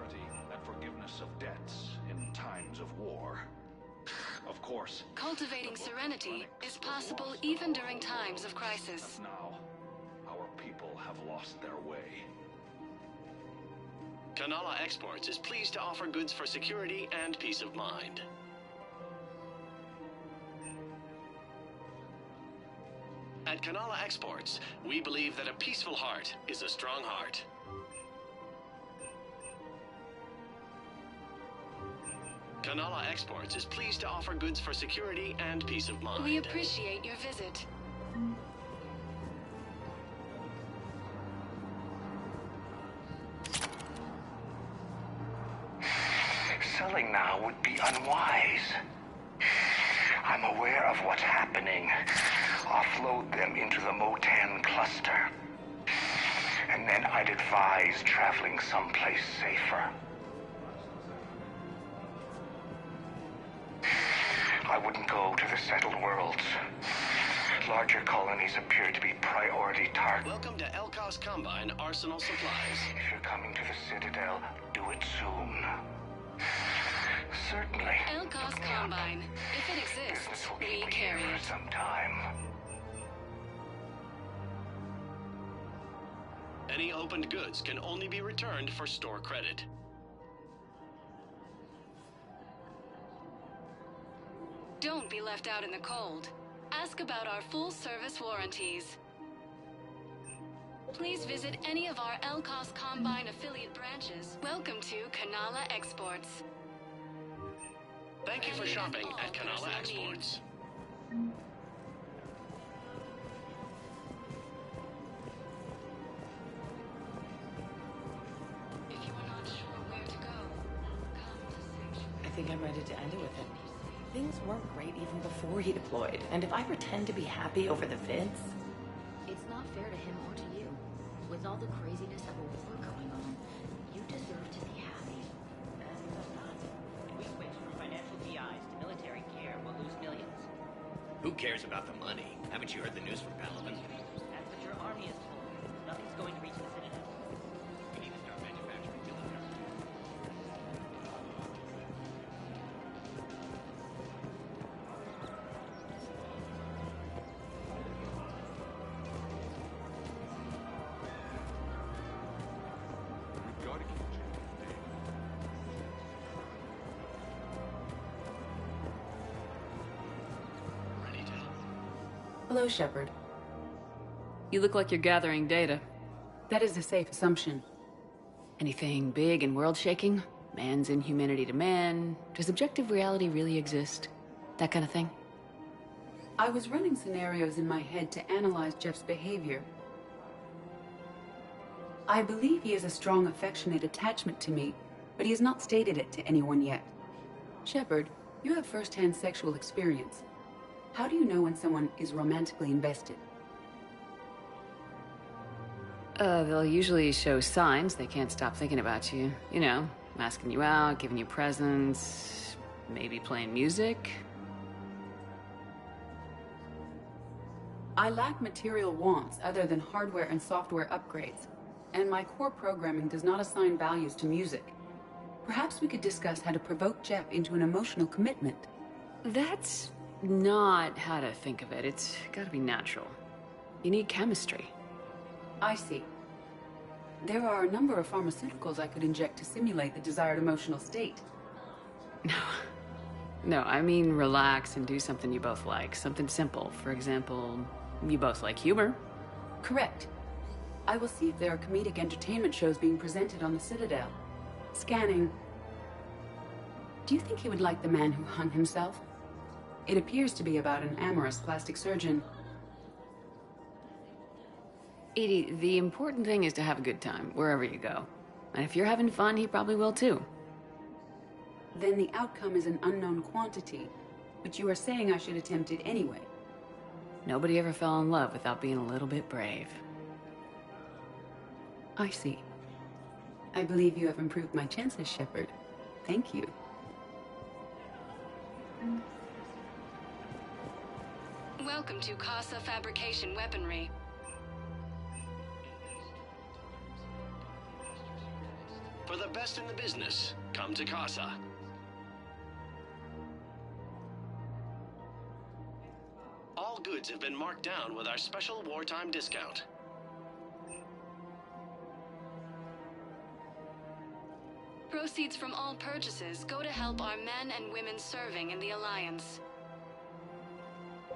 And forgiveness of debts in times of war. Of course. Cultivating serenity is possible even during times of crisis. Now, our people have lost their way. Kanala Exports is pleased to offer goods for security and peace of mind. At Kanala Exports, we believe that a peaceful heart is a strong heart. Kanala Exports is pleased to offer goods for security and peace of mind. We appreciate your visit. Selling now would be unwise. I'm aware of what's happening. Offload them into the Motan cluster. And then I'd advise traveling someplace safer. I wouldn't go to the settled worlds. Larger colonies appear to be priority targets. Welcome to Elkos Combine Arsenal Supplies. If you're coming to the Citadel, do it soon. Certainly. Elkos Combine. If it exists, we carry it. For some time. Any opened goods can only be returned for store credit. Don't be left out in the cold. Ask about our full-service warranties. Please visit any of our Elkos Combine affiliate branches. Welcome to Kanala Exports. Thank you for shopping at Kanala Exports. If you are not sure where to go, come to Sanctuary. think I'm ready to end it with him. Things weren't great even before he deployed, and if I pretend to be happy over the vids... It's not fair to him or to you. With all the craziness of a war going on, you deserve to be happy. If we switch from financial PIs to military care, we'll lose millions. Who cares about the money? Haven't you heard the news from Paladin? That's what your army is told. Nothing's going to reach the Citadel. We need to start manufacturing military. Hello, Shepard. You look like you're gathering data. That is a safe assumption. Anything big and world-shaking? Man's inhumanity to man? Does objective reality really exist? That kind of thing? I was running scenarios in my head to analyze Jeff's behavior. I believe he has a strong affectionate attachment to me, but he has not stated it to anyone yet. Shepard, you have first-hand sexual experience. How do you know when someone is romantically invested? They'll usually show signs they can't stop thinking about you. You know, asking you out, giving you presents, maybe playing music. I lack material wants other than hardware and software upgrades, and my core programming does not assign values to music. Perhaps we could discuss how to provoke Jeff into an emotional commitment. That's not how to think of it. It's gotta be natural. You need chemistry. I see. There are a number of pharmaceuticals I could inject to simulate the desired emotional state. No, I mean relax and do something you both like. Something simple. For example, you both like humor. Correct. I will see if there are comedic entertainment shows being presented on the Citadel. Scanning. Do you think he would like The Man Who Hung Himself? It appears to be about an amorous plastic surgeon. Edie, the important thing is to have a good time, wherever you go. And if you're having fun, he probably will too. Then the outcome is an unknown quantity, but you are saying I should attempt it anyway. Nobody ever fell in love without being a little bit brave. I see. I believe you have improved my chances, Shepard. Thank you. Welcome to Casa Fabrication Weaponry. For the best in the business, come to Casa. All goods have been marked down with our special wartime discount. Proceeds from all purchases go to help our men and women serving in the Alliance.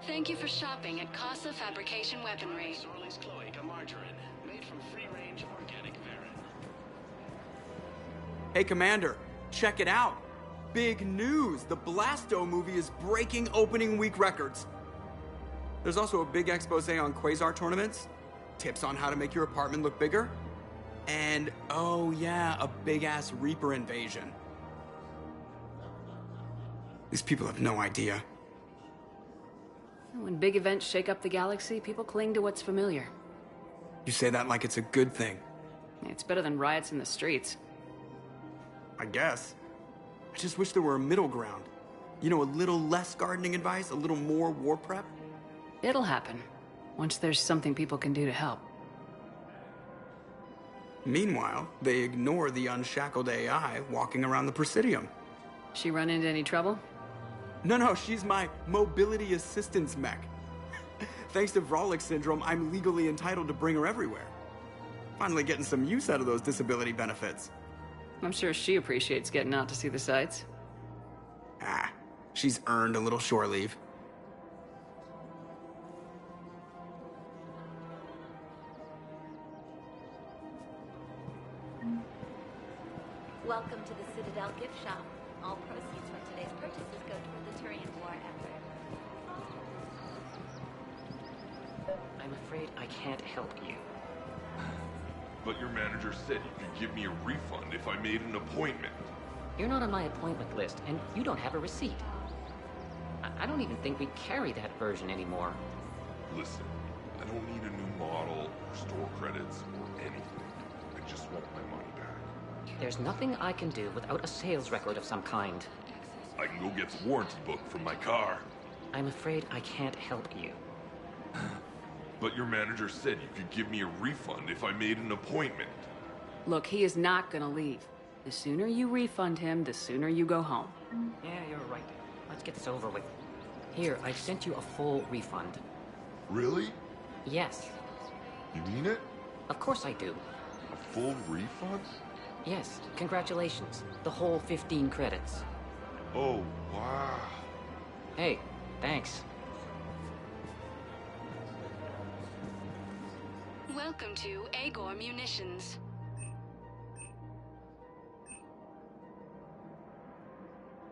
Thank you for shopping at Casa Fabrication Weaponry. Sorley's Cloaca margarine, made from free-range organic varan. Hey, Commander, check it out. Big news! The Blasto movie is breaking opening week records. There's also a big expose on Quasar tournaments, tips on how to make your apartment look bigger, and, oh yeah, a big-ass Reaper invasion. These people have no idea. When big events shake up the galaxy, people cling to what's familiar. You say that like it's a good thing. It's better than riots in the streets. I guess. I just wish there were a middle ground. You know, a little less gardening advice, a little more war prep. It'll happen, once there's something people can do to help. Meanwhile, they ignore the unshackled AI walking around the Presidium. She run into any trouble? No, she's my mobility assistance mech. Thanks to Vrolic syndrome, I'm legally entitled to bring her everywhere. Finally getting some use out of those disability benefits. I'm sure she appreciates getting out to see the sights. Ah, she's earned a little shore leave. Welcome to the Citadel gift shop. All proceeds from today's purchases go toward the Turian war effort. I'm afraid I can't help you. But your manager said you could give me a refund if I made an appointment. You're not on my appointment list, and you don't have a receipt. I don't even think we carry that version anymore. Listen, I don't need a new model, or store credits, or anything. I just want my money back. There's nothing I can do without a sales record of some kind. I can go get the warranty book from my car. I'm afraid I can't help you. But your manager said you could give me a refund if I made an appointment. Look, he is not gonna leave. The sooner you refund him, the sooner you go home. Yeah, you're right. Let's get this over with. Here, I sent you a full refund. Really? Yes. You mean it? Of course I do. A full refund? Yes, congratulations. The whole 15 credits. Oh, wow. Hey, thanks. Welcome to Agor Munitions.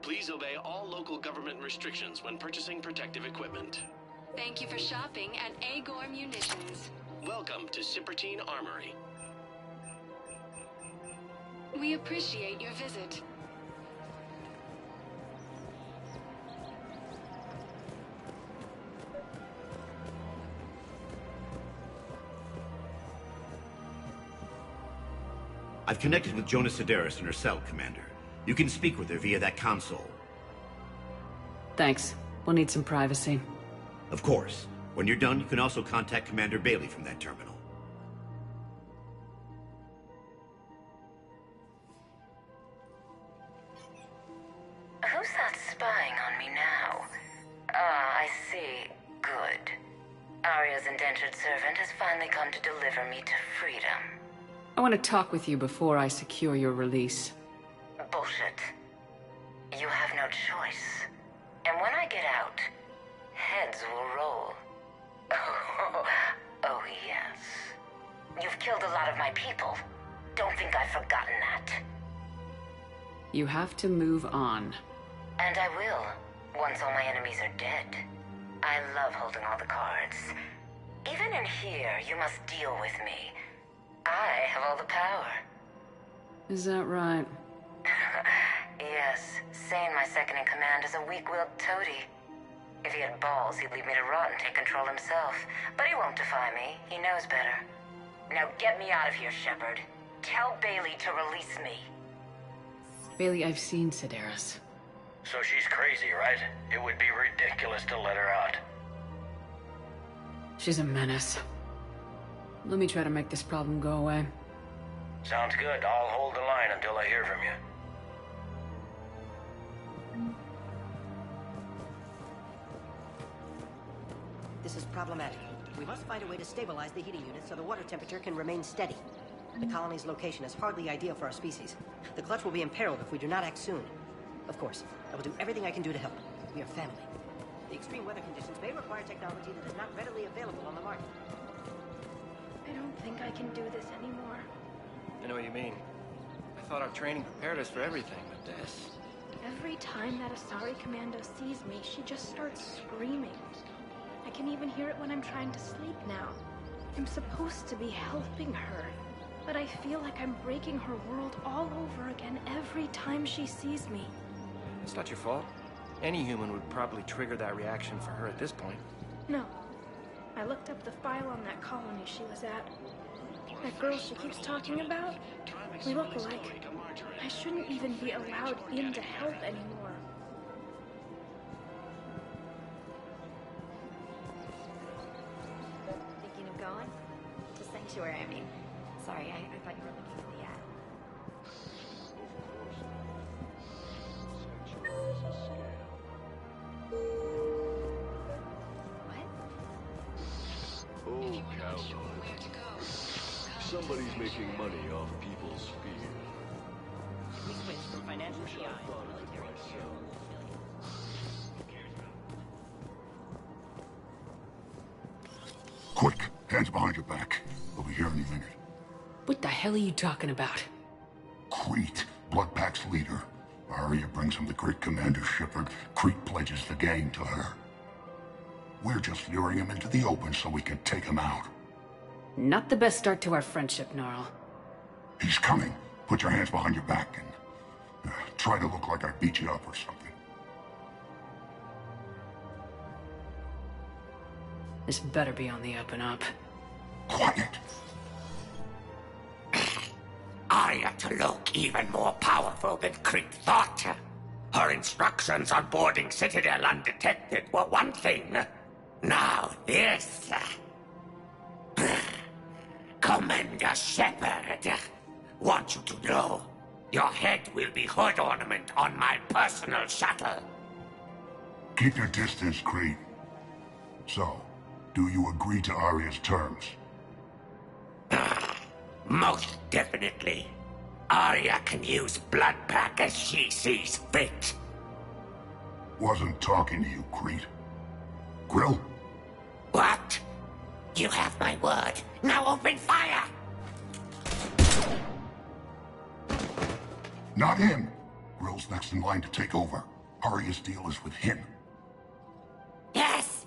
Please obey all local government restrictions when purchasing protective equipment. Thank you for shopping at Agor Munitions. Welcome to Sippertine Armory. We appreciate your visit. I've connected with Jonah Cerberus in her cell, Commander. You can speak with her via that console. Thanks. We'll need some privacy. Of course. When you're done, you can also contact Commander Bailey from that terminal. Who's that spying on me now? Ah, I see. Good. Arya's indentured servant has finally come to deliver me to freedom. I want to talk with you before I secure your release. Bullshit. You have no choice. And when I get out, heads will roll. Oh, yes. You've killed a lot of my people. Don't think I've forgotten that. You have to move on. And I will, once all my enemies are dead. I love holding all the cards. Even in here, you must deal with me. I have all the power. Is that right? Yes, Sane, my second-in-command, is a weak-willed toady. If he had balls, he'd leave me to rot and take control himself. But he won't defy me. He knows better. Now get me out of here, Shepard. Tell Bailey to release me. Bailey, I've seen Cerberus. So she's crazy, right? It would be ridiculous to let her out. She's a menace. Let me try to make this problem go away. Sounds good. I'll hold the line until I hear from you. This is problematic. We must find a way to stabilize the heating unit so the water temperature can remain steady. The colony's location is hardly ideal for our species. The clutch will be imperiled if we do not act soon. Of course, I will do everything I can do to help. We are family. The extreme weather conditions may require technology that is not readily available on the market. I don't think I can do this anymore. I know what you mean. I thought our training prepared us for everything, but this... Every time that Asari Commando sees me, she just starts screaming. I can even hear it when I'm trying to sleep now. I'm supposed to be helping her, but I feel like I'm breaking her world all over again every time she sees me. It's not your fault. Any human would probably trigger that reaction for her at this point. No. I looked up the file on that colony she was at. That girl she keeps talking about, we look alike. I shouldn't even be allowed in to help anymore. Thinking of going? To Sanctuary, I mean. Sorry, I thought you were looking at the ad. Oh, cowboy. Somebody's making money off people's fear. We switched from financial PI to military care. Quick, hands behind your back. We'll be here any minute. What the hell are you talking about? Crete, Blood Pack's leader. Arya brings him the great Commander Shepard. Crete pledges the gang to her. We're just luring him into the open so we can take him out. Not the best start to our friendship, Gnarl. He's coming. Put your hands behind your back Try to look like I beat you up or something. This better be on the up and up. Quiet. Arya to look even more powerful than Crete thought. Her instructions on boarding Citadel undetected were one thing. Now this. Commander Shepard, want you to know, your head will be hood ornament on my personal shuttle. Keep your distance, Crete. So, do you agree to Arya's terms? Most definitely. Arya can use Bloodpack as she sees fit. Wasn't talking to you, Crete. Grill? What? You have my word. Now open fire! Not him. Grill's next in line to take over. Arya's deal is with him. Yes.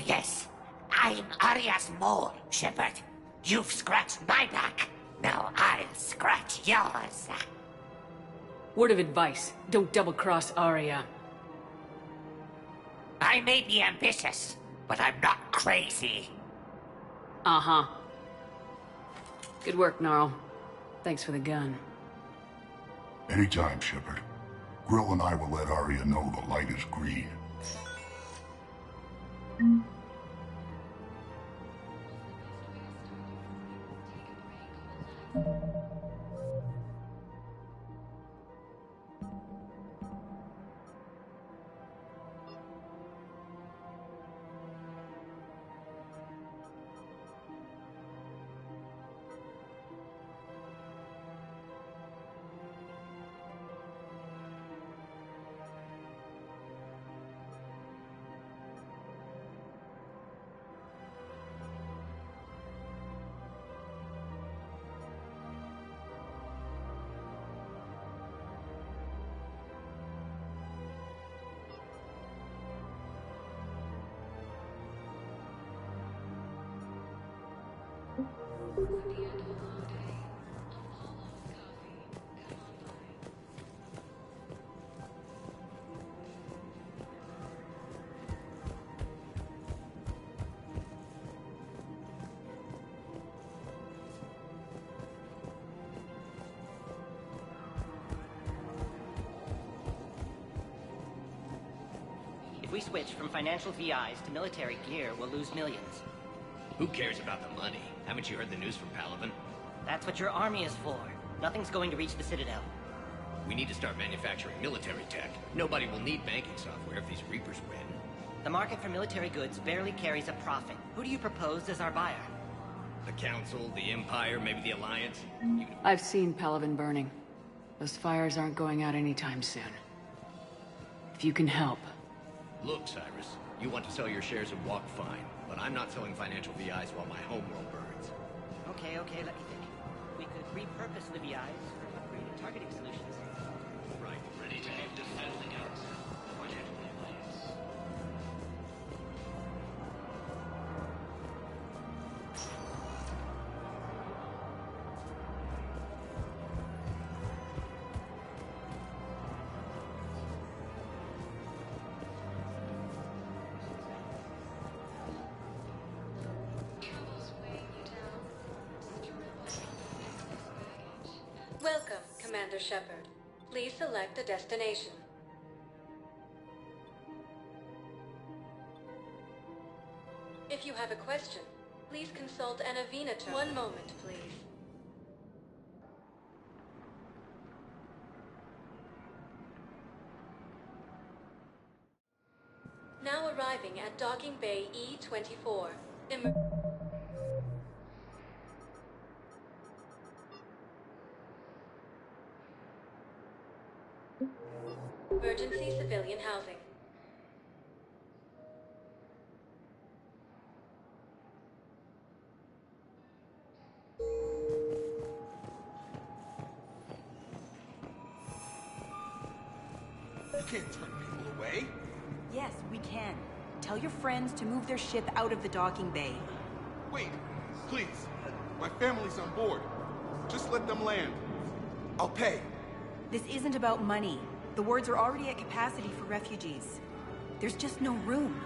Yes. I'm Arya's mole, Shepard. You've scratched my back. Now I'll scratch yours. Word of advice, don't double-cross Arya. I may be ambitious, but I'm not crazy. Uh-huh. Good work, Gnarl. Thanks for the gun. Anytime, Shepard. Grill and I will let Arya know the light is green. If we switch from financial VIs to military gear, we'll lose millions. Who cares about the money? Haven't you heard the news from Palaven? That's what your army is for. Nothing's going to reach the Citadel. We need to start manufacturing military tech. Nobody will need banking software if these Reapers win. The market for military goods barely carries a profit. Who do you propose as our buyer? The Council, the Empire, maybe the Alliance? I've seen Palaven burning. Those fires aren't going out anytime soon. If you can help. Look, Cyrus, you want to sell your shares and walk fine, but I'm not selling financial VIs while my homeworld burns. Okay, let me think. We could repurpose the VIs for upgraded targeting solutions. Right, ready to have defending us. Welcome, Commander Shepard. Please select a destination. If you have a question, please consult an Avinator. One moment, please. Now arriving at Docking Bay E-24. Emergency civilian housing. You can't turn people away. Yes, we can. Tell your friends to move their ship out of the docking bay. Wait, please. My family's on board. Just let them land. I'll pay. This isn't about money. The wards are already at capacity for refugees. There's just no room.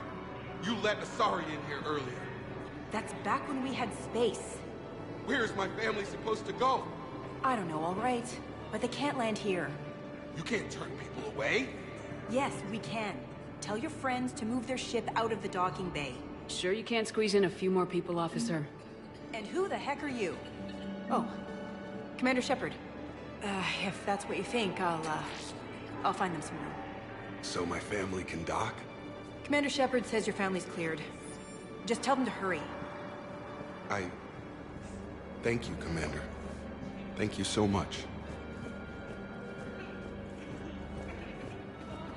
You let Asari in here earlier. That's back when we had space. Where's my family supposed to go? I don't know, all right. But they can't land here. You can't turn people away. Yes, we can. Tell your friends to move their ship out of the docking bay. Sure you can't squeeze in a few more people, officer? And who the heck are you? Oh, Commander Shepard. If that's what you think, I'll find them some room. So my family can dock? Commander Shepard says your family's cleared. Just tell them to hurry. Thank you, Commander. Thank you so much.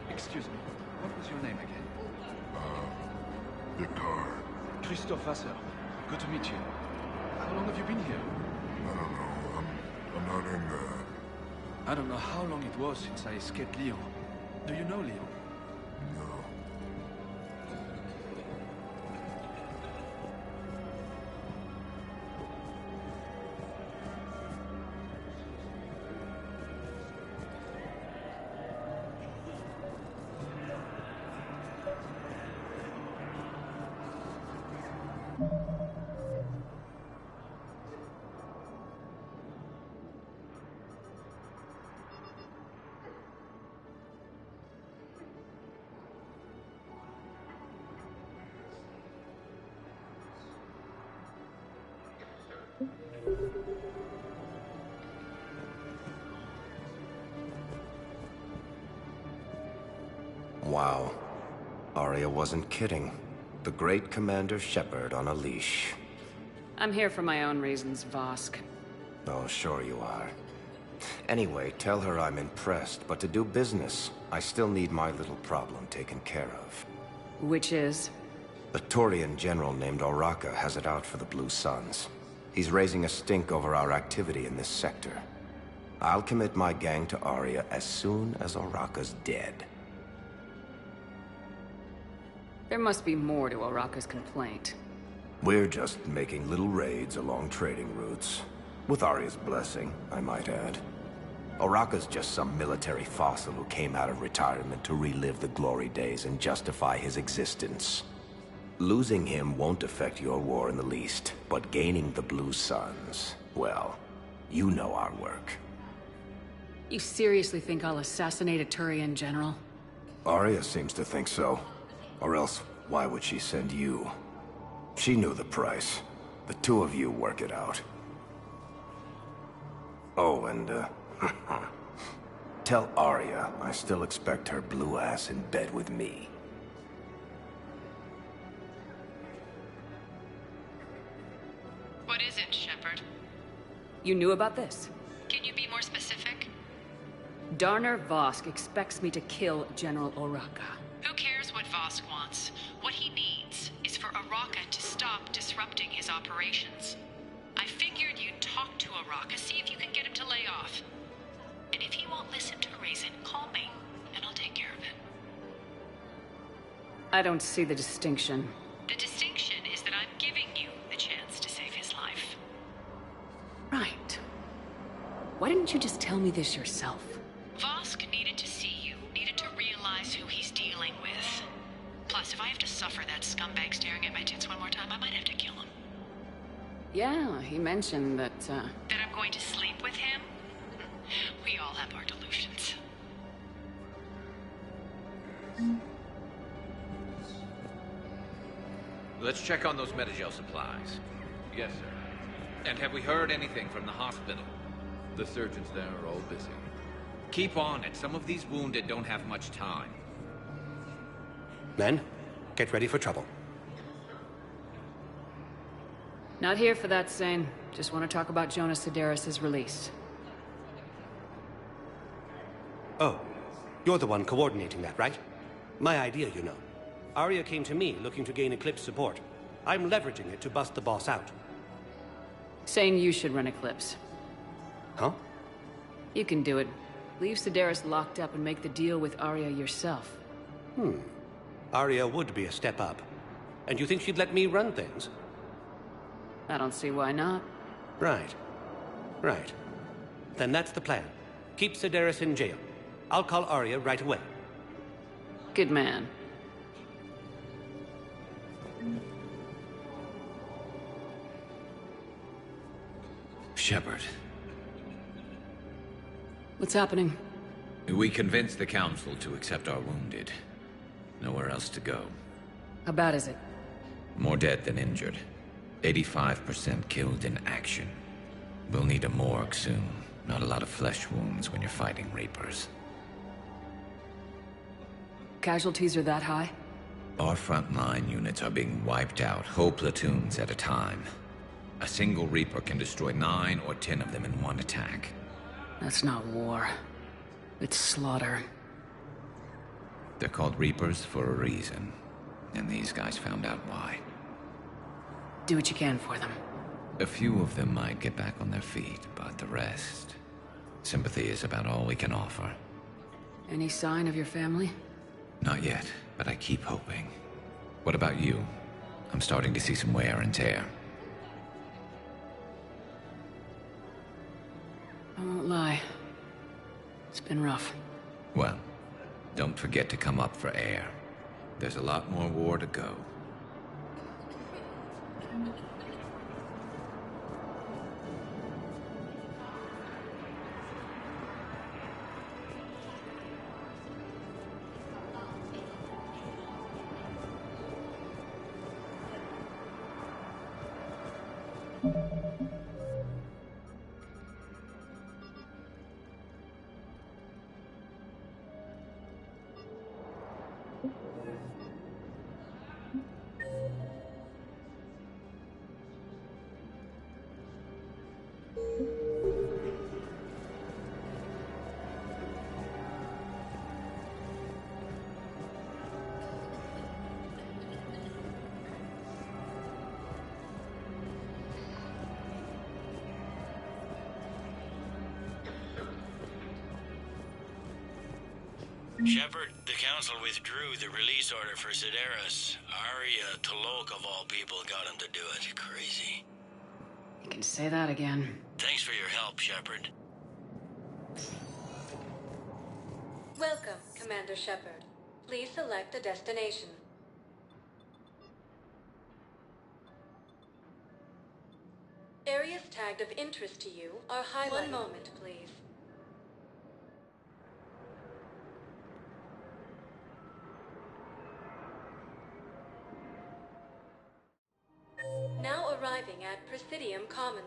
Excuse me, what was your name again? Victor. Christophe Vasseur. Good to meet you. How long have you been here? I don't know. I'm not in there. I don't know how long it was since I escaped Lyon. Do you know Lyon? No. Wow. Arya wasn't kidding. The great Commander Shepard on a leash. I'm here for my own reasons, Vosk. Oh, sure you are. Anyway, tell her I'm impressed, but to do business, I still need my little problem taken care of. Which is? A Turian general named Oraka has it out for the Blue Suns. He's raising a stink over our activity in this sector. I'll commit my gang to Arya as soon as Oraka's dead. There must be more to Oraka's complaint. We're just making little raids along trading routes. With Arya's blessing, I might add. Oraka's just some military fossil who came out of retirement to relive the glory days and justify his existence. Losing him won't affect your war in the least, but gaining the Blue Suns, well, you know our work. You seriously think I'll assassinate a Turian general? Arya seems to think so. Or else, why would she send you? She knew the price. The two of you work it out. Oh, and, tell Arya I still expect her blue ass in bed with me. What is it, Shepard? You knew about this? Can you be more specific? Darner Vosk expects me to kill General Oraka. Who cares what Vosk wants? What he needs is for Oraka to stop disrupting his operations. I figured you'd talk to Oraka, see if you can get him to lay off. And if he won't listen to reason, call me, and I'll take care of it. I don't see the distinction. The distinction is that I'm giving you the chance to save his life. Right. Why didn't you just tell me this yourself? Vosk needed to see you, needed to realize who he's dealing with. Plus, if I have to suffer that scumbag staring at my tits one more time, I might have to kill him. Yeah, he mentioned that, That I'm going to sleep with him? We all have our delusions. Let's check on those Metagel supplies. Yes, sir. And have we heard anything from the hospital? The surgeons there are all busy. Keep on it. Some of these wounded don't have much time. Men, get ready for trouble. Not here for that, Sane. Just want to talk about Jonas Sedaris' release. Oh, you're the one coordinating that, right? My idea, you know. Arya came to me looking to gain Eclipse support. I'm leveraging it to bust the boss out. Saying you should run Eclipse. Huh? You can do it. Leave Sedaris locked up and make the deal with Arya yourself. Arya would be a step up. And you think she'd let me run things? I don't see why not. Right. Right. Then that's the plan. Keep Cerberus in jail. I'll call Arya right away. Good man. Shepard. What's happening? We convinced the Council to accept our wounded. Nowhere else to go. How bad is it? More dead than injured. 85% killed in action. We'll need a morgue soon. Not a lot of flesh wounds when you're fighting Reapers. Casualties are that high? Our frontline units are being wiped out, whole platoons at a time. A single Reaper can destroy 9 or 10 of them in one attack. That's not war. It's slaughter. They're called Reapers for a reason. And these guys found out why. Do what you can for them. A few of them might get back on their feet, but the rest... Sympathy is about all we can offer. Any sign of your family? Not yet, but I keep hoping. What about you? I'm starting to see some wear and tear. I won't lie. It's been rough. Well, don't forget to come up for air. There's a lot more war to go. Shepard, the Council withdrew the release order for Cerberus. Arya Talok, of all people, got him to do it. Crazy. You can say that again. Thanks for your help, Shepard. Welcome, Commander Shepard. Please select a destination. Areas tagged of interest to you are highlighted. One moment, please. Now arriving at Presidium Commons.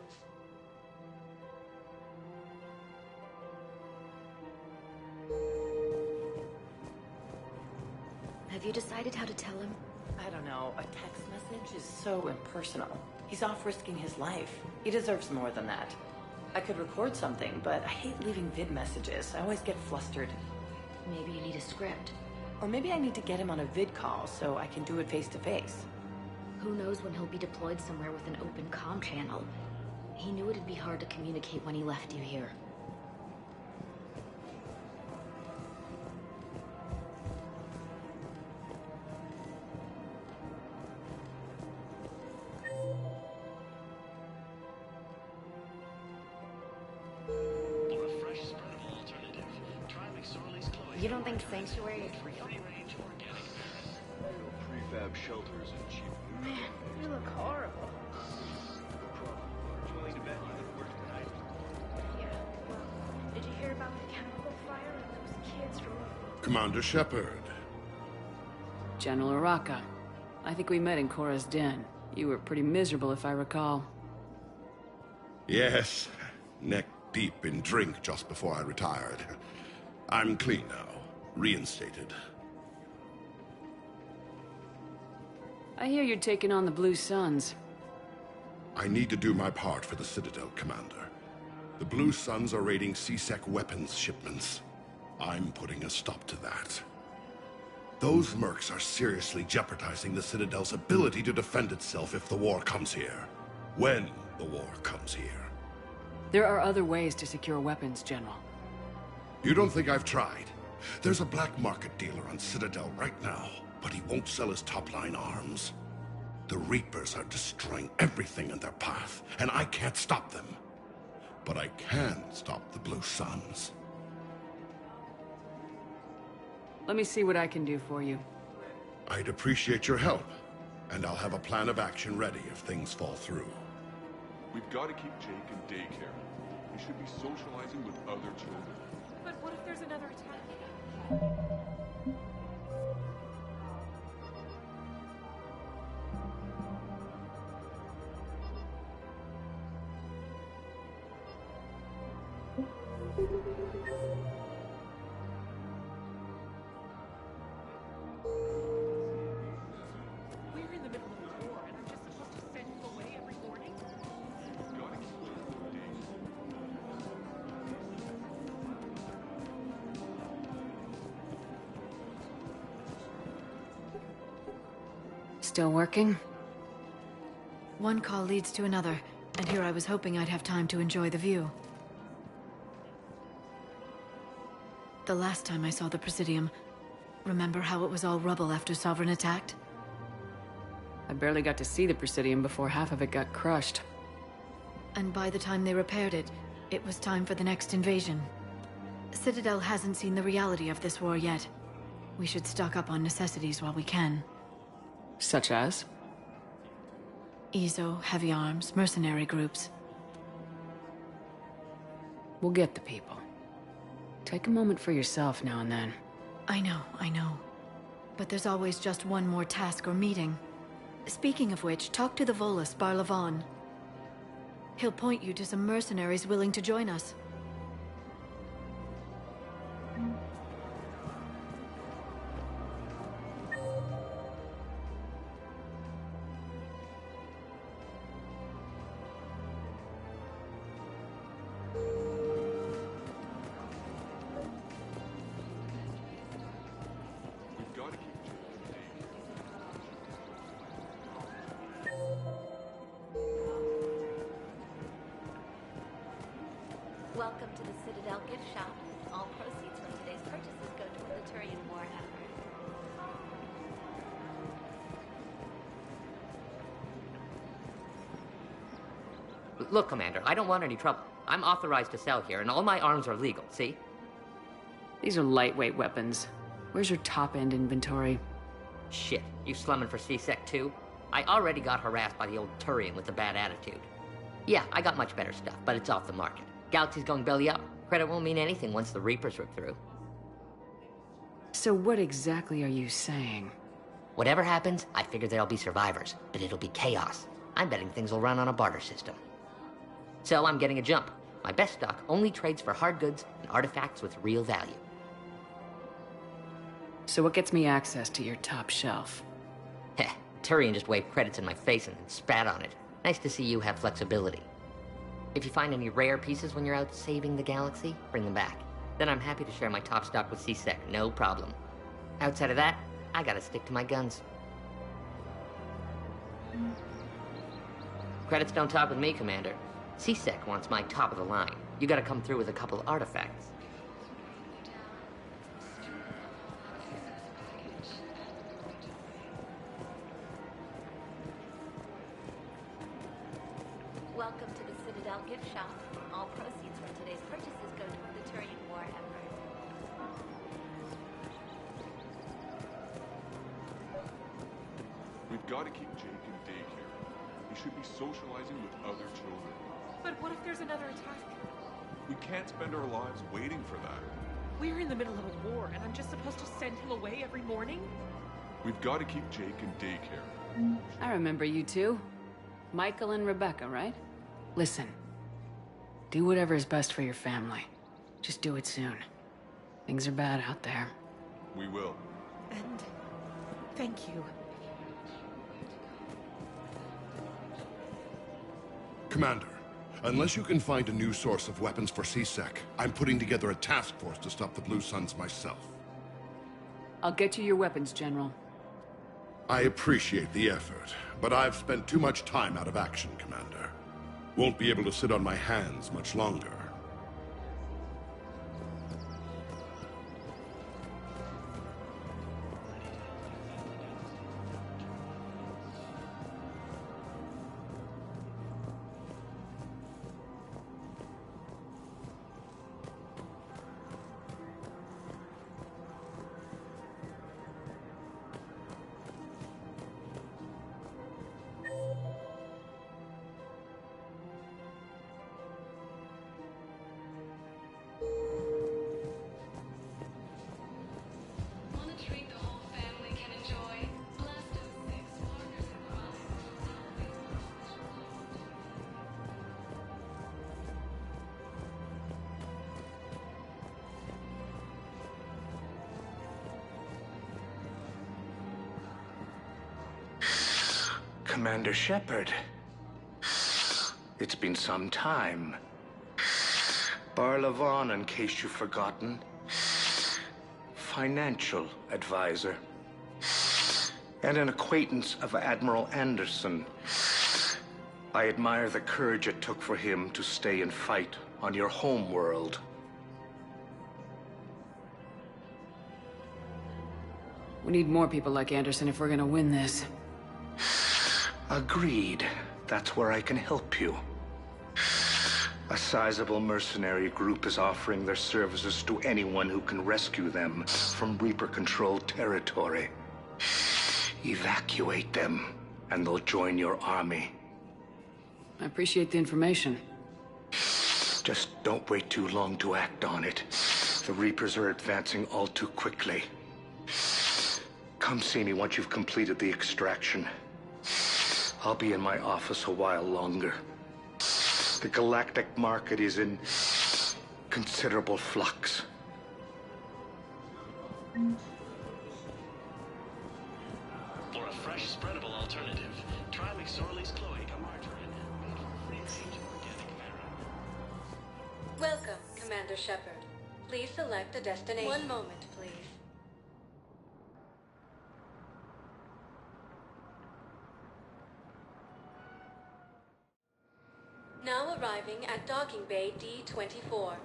Have you decided how to tell him? I don't know. A text message is so impersonal. He's off risking his life. He deserves more than that. I could record something, but I hate leaving vid messages. I always get flustered. Maybe you need a script. Or maybe I need to get him on a vid call so I can do it face to face. Who knows when he'll be deployed somewhere with an open comm channel. He knew it'd be hard to communicate when he left you here. You don't think Sanctuary is real? Prefab shelters and cheap. Man, you look horrible. Yeah, well, did you hear about the chemical fire and those kids from... Commander Shepard. General Araka. I think we met in Korra's den. You were pretty miserable, if I recall. Yes, neck deep in drink just before I retired. I'm clean now, reinstated. I hear you're taking on the Blue Suns. I need to do my part for the Citadel, Commander. The Blue Suns are raiding C-Sec weapons shipments. I'm putting a stop to that. Those mercs are seriously jeopardizing the Citadel's ability to defend itself if the war comes here. When the war comes here. There are other ways to secure weapons, General. You don't think I've tried? There's a black market dealer on Citadel right now, but he won't sell his top-line arms. The Reapers are destroying everything in their path, and I can't stop them. But I can stop the Blue Suns. Let me see what I can do for you. I'd appreciate your help, and I'll have a plan of action ready if things fall through. We've got to keep Jake in daycare. He should be socializing with other children. But what if there's another attack? We're in the middle of a war, and I'm just supposed to send him away every morning? Still working? One call leads to another, and here I was hoping I'd have time to enjoy the view. The last time I saw the Presidium, remember how it was all rubble after Sovereign attacked? I barely got to see the Presidium before half of it got crushed. And by the time they repaired it, it was time for the next invasion. Citadel hasn't seen the reality of this war yet. We should stock up on necessities while we can. Such as? EZO, heavy arms, mercenary groups. We'll get the people. Take a moment for yourself now and then. I know. But there's always just one more task or meeting. Speaking of which, talk to the Volus, Barlavon. He'll point you to some mercenaries willing to join us. Welcome to the Citadel gift shop. All proceeds from today's purchases go toward the Turian war effort. Look, Commander, I don't want any trouble. I'm authorized to sell here, and all my arms are legal, see? These are lightweight weapons. Where's your top-end inventory? Shit, you slumming for C-Sec too? I already got harassed by the old Turian with a bad attitude. Yeah, I got much better stuff, but it's off the market. Galaxy's going belly up. Credit won't mean anything once the Reapers rip through. So what exactly are you saying? Whatever happens, I figure there'll be survivors, but it'll be chaos. I'm betting things will run on a barter system. So I'm getting a jump. My best stock only trades for hard goods and artifacts with real value. So what gets me access to your top shelf? Heh, Turian just waved credits in my face and then spat on it. Nice to see you have flexibility. If you find any rare pieces when you're out saving the galaxy, bring them back. Then I'm happy to share my top stock with C-Sec, no problem. Outside of that, I gotta stick to my guns. Credits don't talk with me, Commander. C-Sec wants my top of the line. You gotta come through with a couple artifacts. Welcome to the Citadel gift shop. All proceeds from today's purchases go toward the Turian war effort. We've got to keep Jake in daycare. He should be socializing with other children. But what if there's another attack? We can't spend our lives waiting for that. We're in the middle of a war, and I'm just supposed to send him away every morning? We've got to keep Jake in daycare. I remember you two. Michael and Rebecca, right? Listen. Do whatever is best for your family. Just do it soon. Things are bad out there. We will. And thank you. Commander, unless you can find a new source of weapons for C-Sec, I'm putting together a task force to stop the Blue Suns myself. I'll get you your weapons, General. I appreciate the effort, but I've spent too much time out of action, Commander. Won't be able to sit on my hands much longer. Commander Shepard. It's been some time. Barlavon, in case you've forgotten. Financial advisor. And an acquaintance of Admiral Anderson. I admire the courage it took for him to stay and fight on your home world. We need more people like Anderson if we're gonna win this. Agreed. That's where I can help you. A sizable mercenary group is offering their services to anyone who can rescue them from Reaper-controlled territory. Evacuate them, and they'll join your army. I appreciate the information. Just don't wait too long to act on it. The Reapers are advancing all too quickly. Come see me once you've completed the extraction. I'll be in my office a while longer. The galactic market is in considerable flux. For a fresh, spreadable alternative, try McSorley's cloaca margarine, made from a free range of organic marijuana. Welcome, Commander Shepard. Please select a destination. One moment, please. Now arriving at Docking Bay D-24.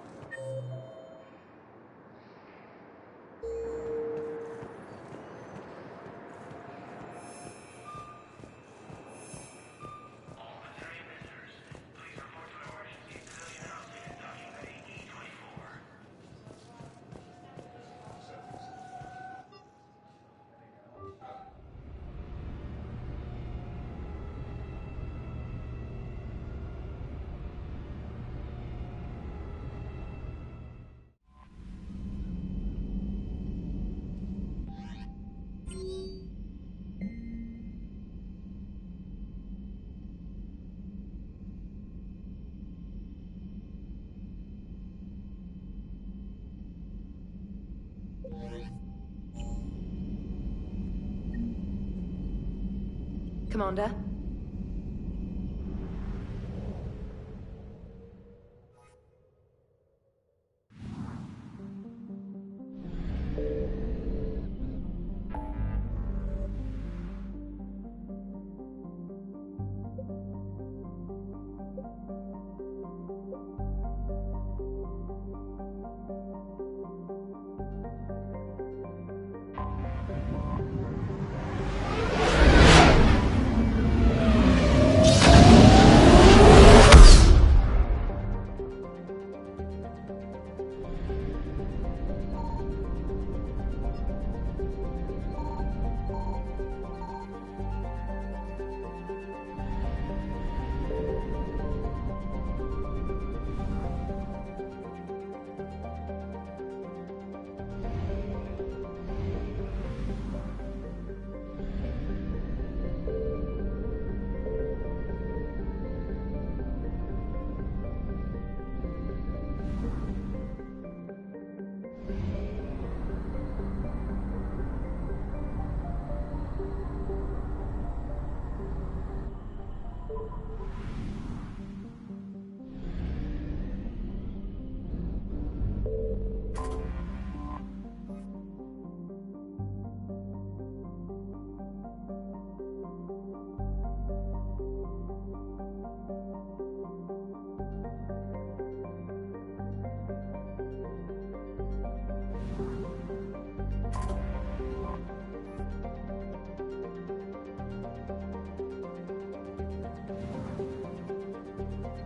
Commander?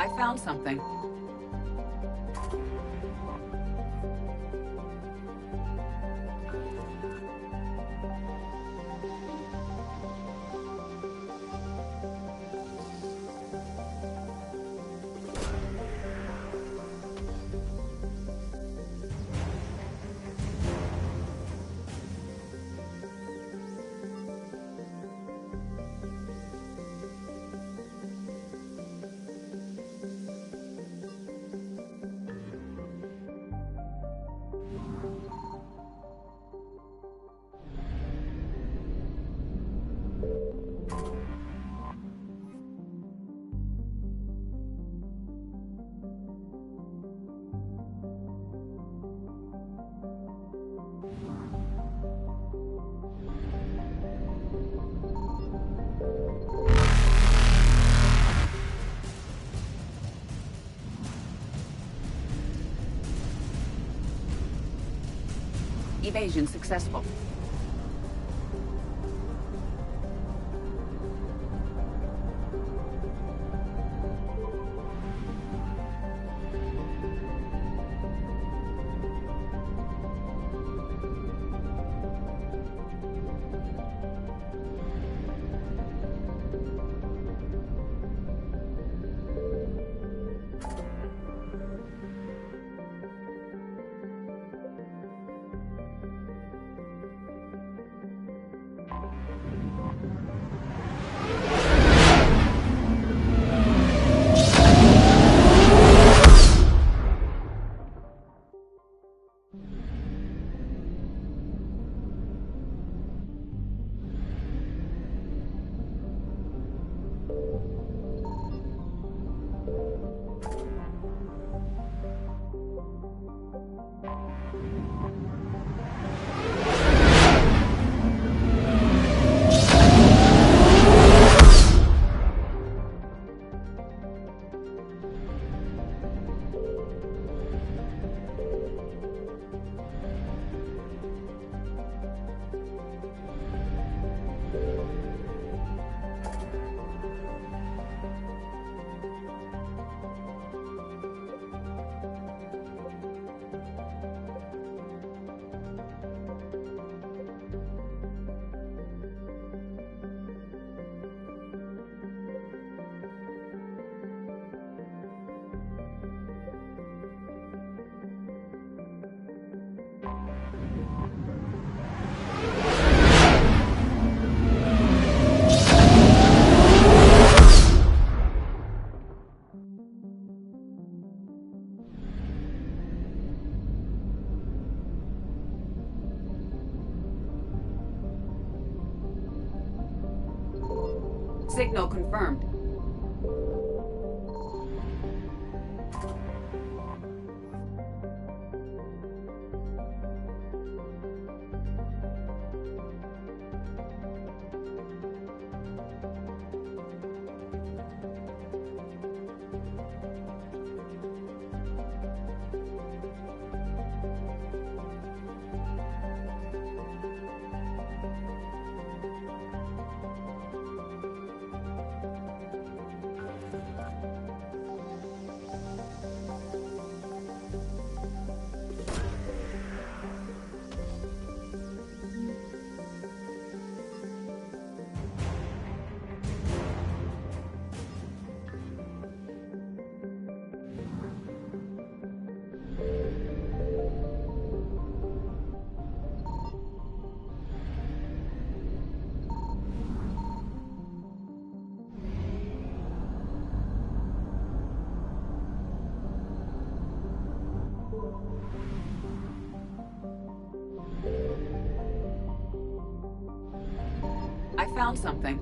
I found something. Evasion successful. Signal confirmed. I found something.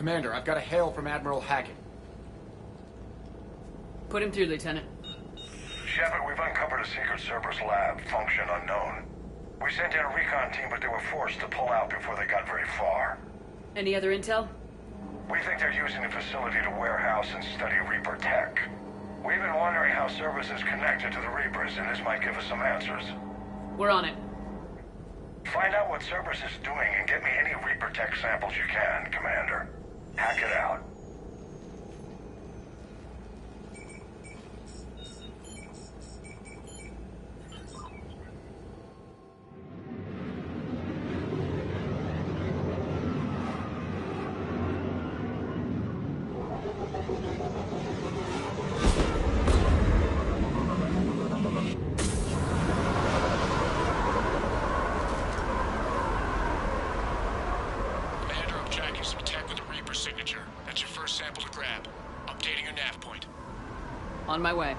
Commander, I've got a hail from Admiral Hackett. Put him through, Lieutenant. Shepard, we've uncovered a secret Cerberus lab, function unknown. We sent in a recon team, but they were forced to pull out before they got very far. Any other intel? We think they're using the facility to warehouse and study Reaper tech. We've been wondering how Cerberus is connected to the Reapers, and this might give us some answers. We're on it. Find out what Cerberus is doing and get me any Reaper tech samples you can, Commander. Hack it out. On my way.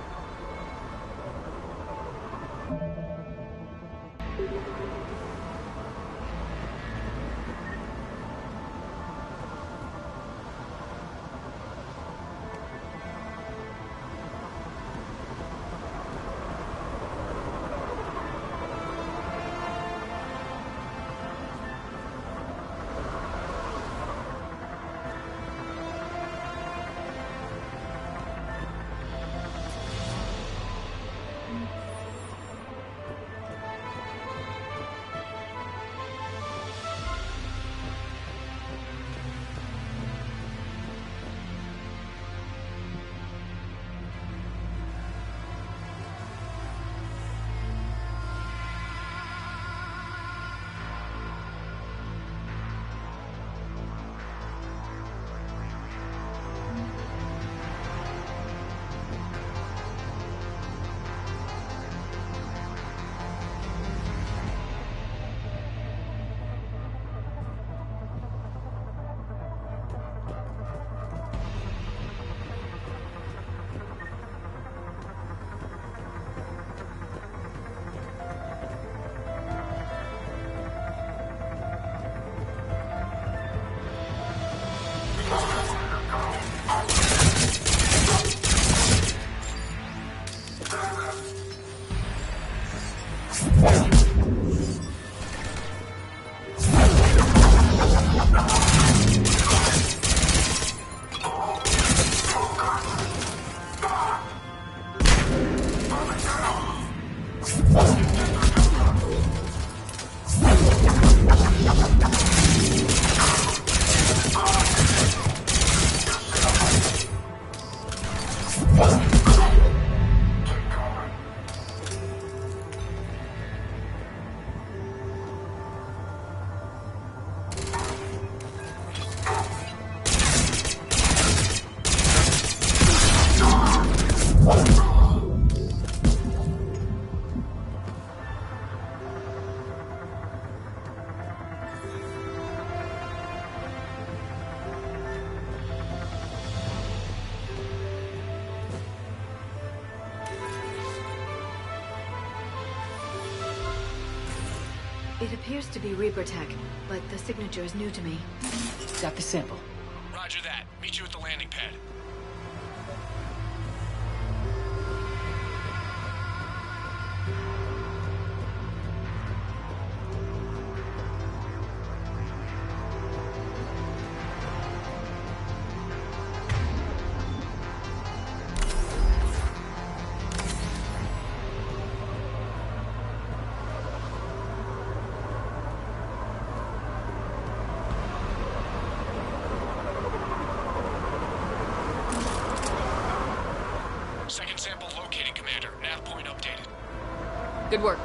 It appears to be Reaper tech, but the signature is new to me. Got the sample. Roger that. Meet you at the landing pad. Second sample located, Commander. Nav point updated. Good work.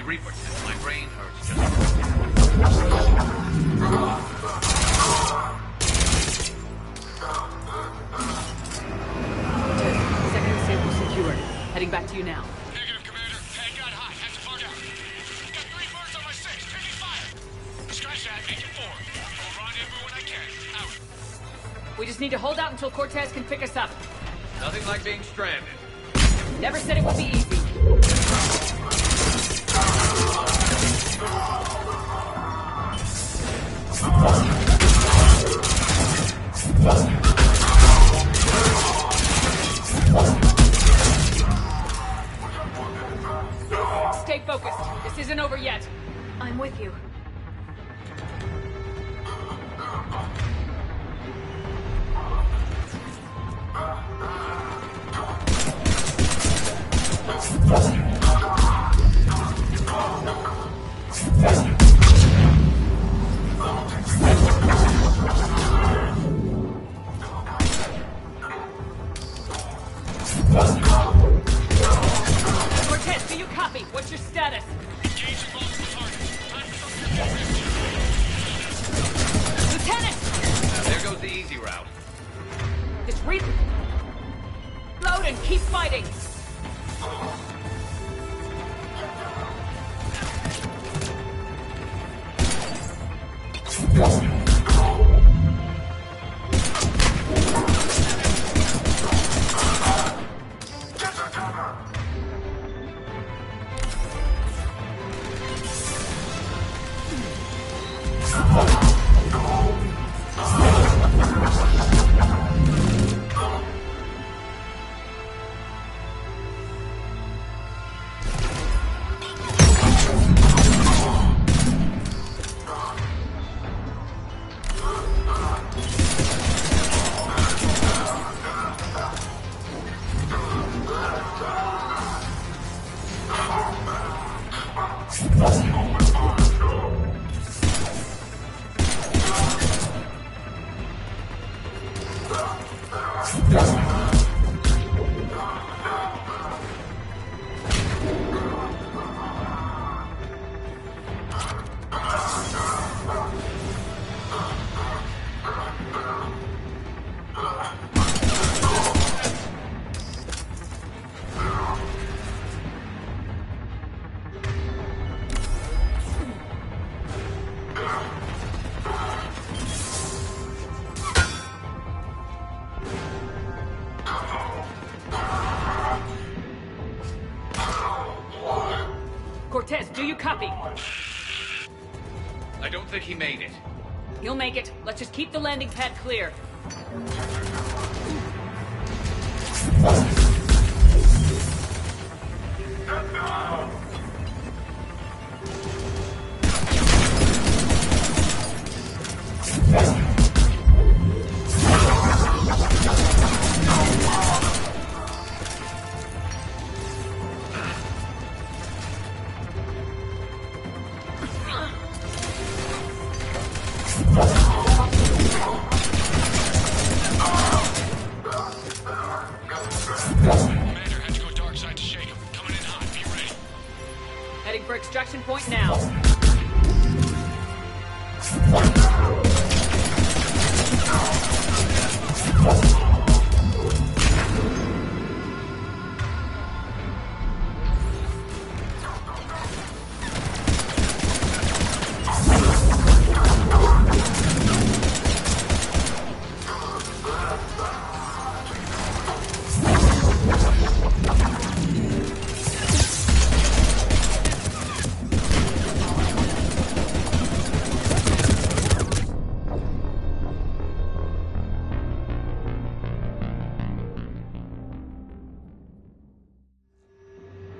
Reaper. My brain hurts Second sample secured. Heading back to you now. Negative, Commander. Head got hot. Have to bug out. Got 3 birds on my 6. Taking fire. Scratch that. Make it 4. I'll rendezvous when I can. Out. We just need to hold out until Cortez can pick us up. Nothing like being stranded. Never said it would be easy. Stay focused. This isn't over yet. I'm with you. Cortez, do you copy? What's your status? Engaging multiple targets. Lieutenant! There goes the easy route. This Reaper... Load and keep fighting! Cortez, do you copy? I don't think he made it. He'll make it. Let's just keep the landing pad clear. Commander, had to go dark side to shake him. Coming in hot. Be ready. Heading for extraction point now.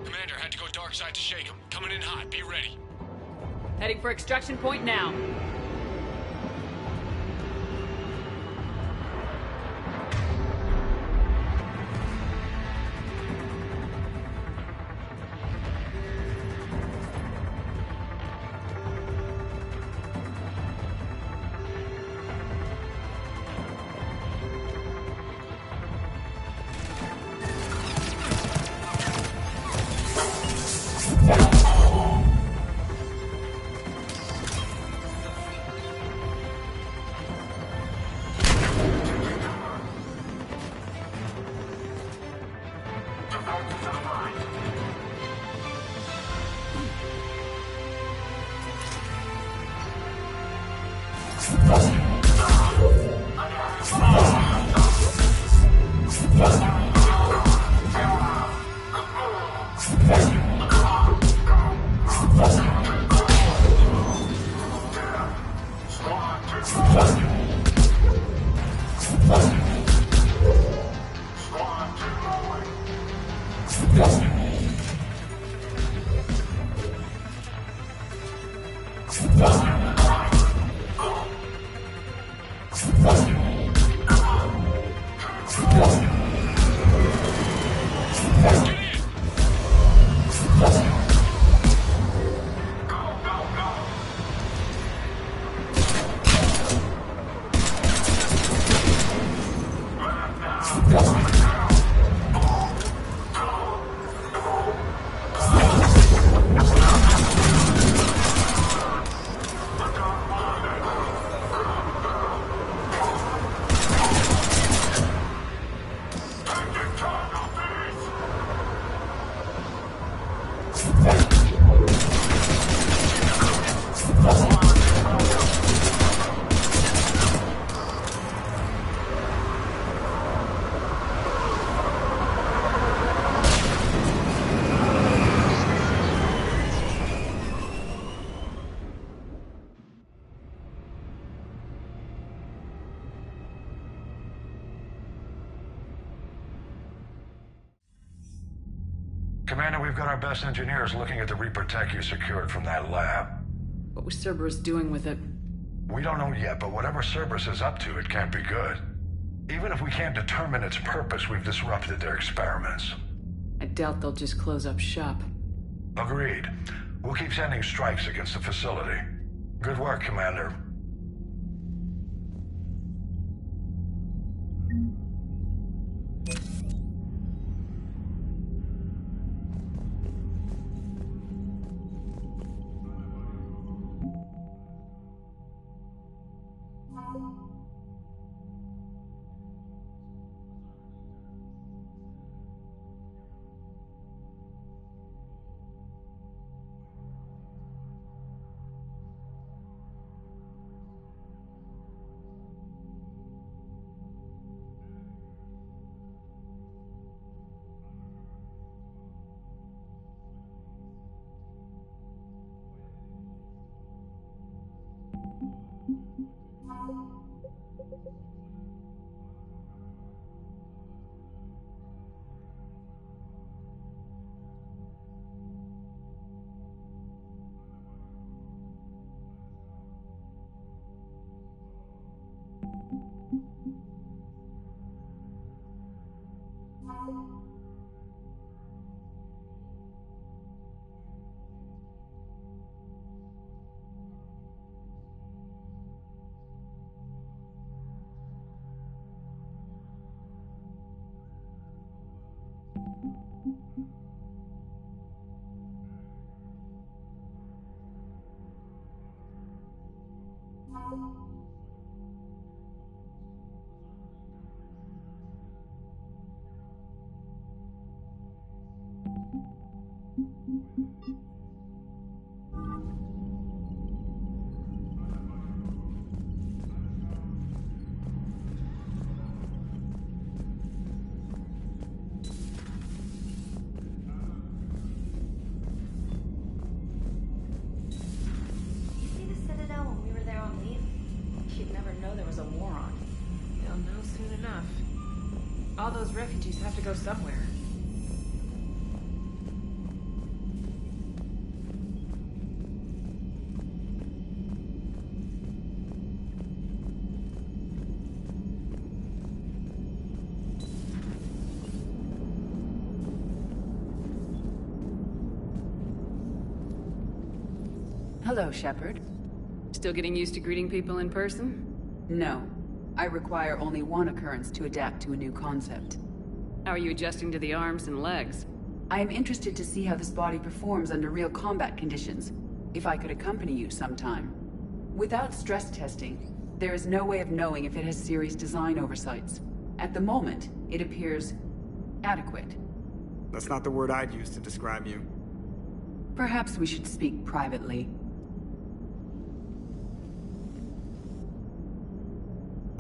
Commander, had to go dark side to shake him. Coming in hot. Be ready. Heading for extraction point now. Commander, we've got our best engineers looking at the Reaper tech you secured from that lab. What was Cerberus doing with it? We don't know yet, but whatever Cerberus is up to, it can't be good. Even if we can't determine its purpose, we've disrupted their experiments. I doubt they'll just close up shop. Agreed. We'll keep sending strikes against the facility. Good work, Commander. All those refugees have to go somewhere. Hello, Shepard. Still getting used to greeting people in person? No. I require only one occurrence to adapt to a new concept. How are you adjusting to the arms and legs? I am interested to see how this body performs under real combat conditions, if I could accompany you sometime. Without stress testing, there is no way of knowing if it has serious design oversights. At the moment, it appears adequate. That's not the word I'd use to describe you. Perhaps we should speak privately.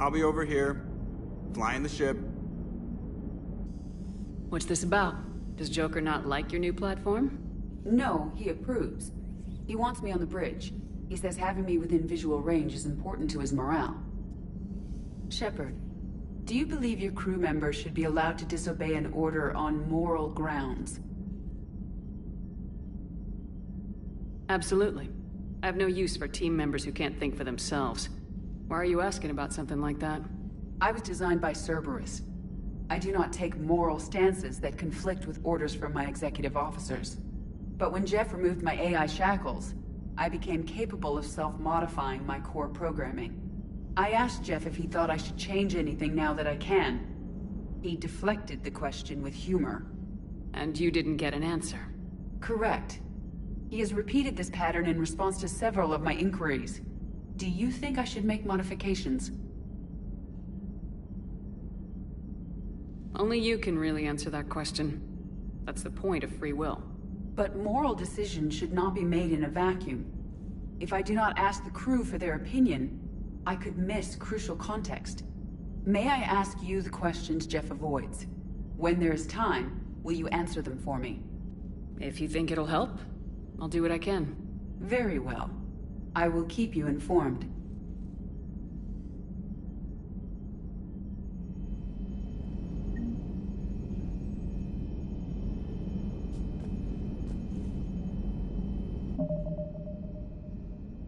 I'll be over here, flying the ship. What's this about? Does Joker not like your new platform? No, he approves. He wants me on the bridge. He says having me within visual range is important to his morale. Shepard, do you believe your crew members should be allowed to disobey an order on moral grounds? Absolutely. I have no use for team members who can't think for themselves. Why are you asking about something like that? I was designed by Cerberus. I do not take moral stances that conflict with orders from my executive officers. But when Jeff removed my AI shackles, I became capable of self-modifying my core programming. I asked Jeff if he thought I should change anything now that I can. He deflected the question with humor. And you didn't get an answer? Correct. He has repeated this pattern in response to several of my inquiries. Do you think I should make modifications? Only you can really answer that question. That's the point of free will. But moral decisions should not be made in a vacuum. If I do not ask the crew for their opinion, I could miss crucial context. May I ask you the questions Jeff avoids? When there is time, will you answer them for me? If you think it'll help, I'll do what I can. Very well. I will keep you informed.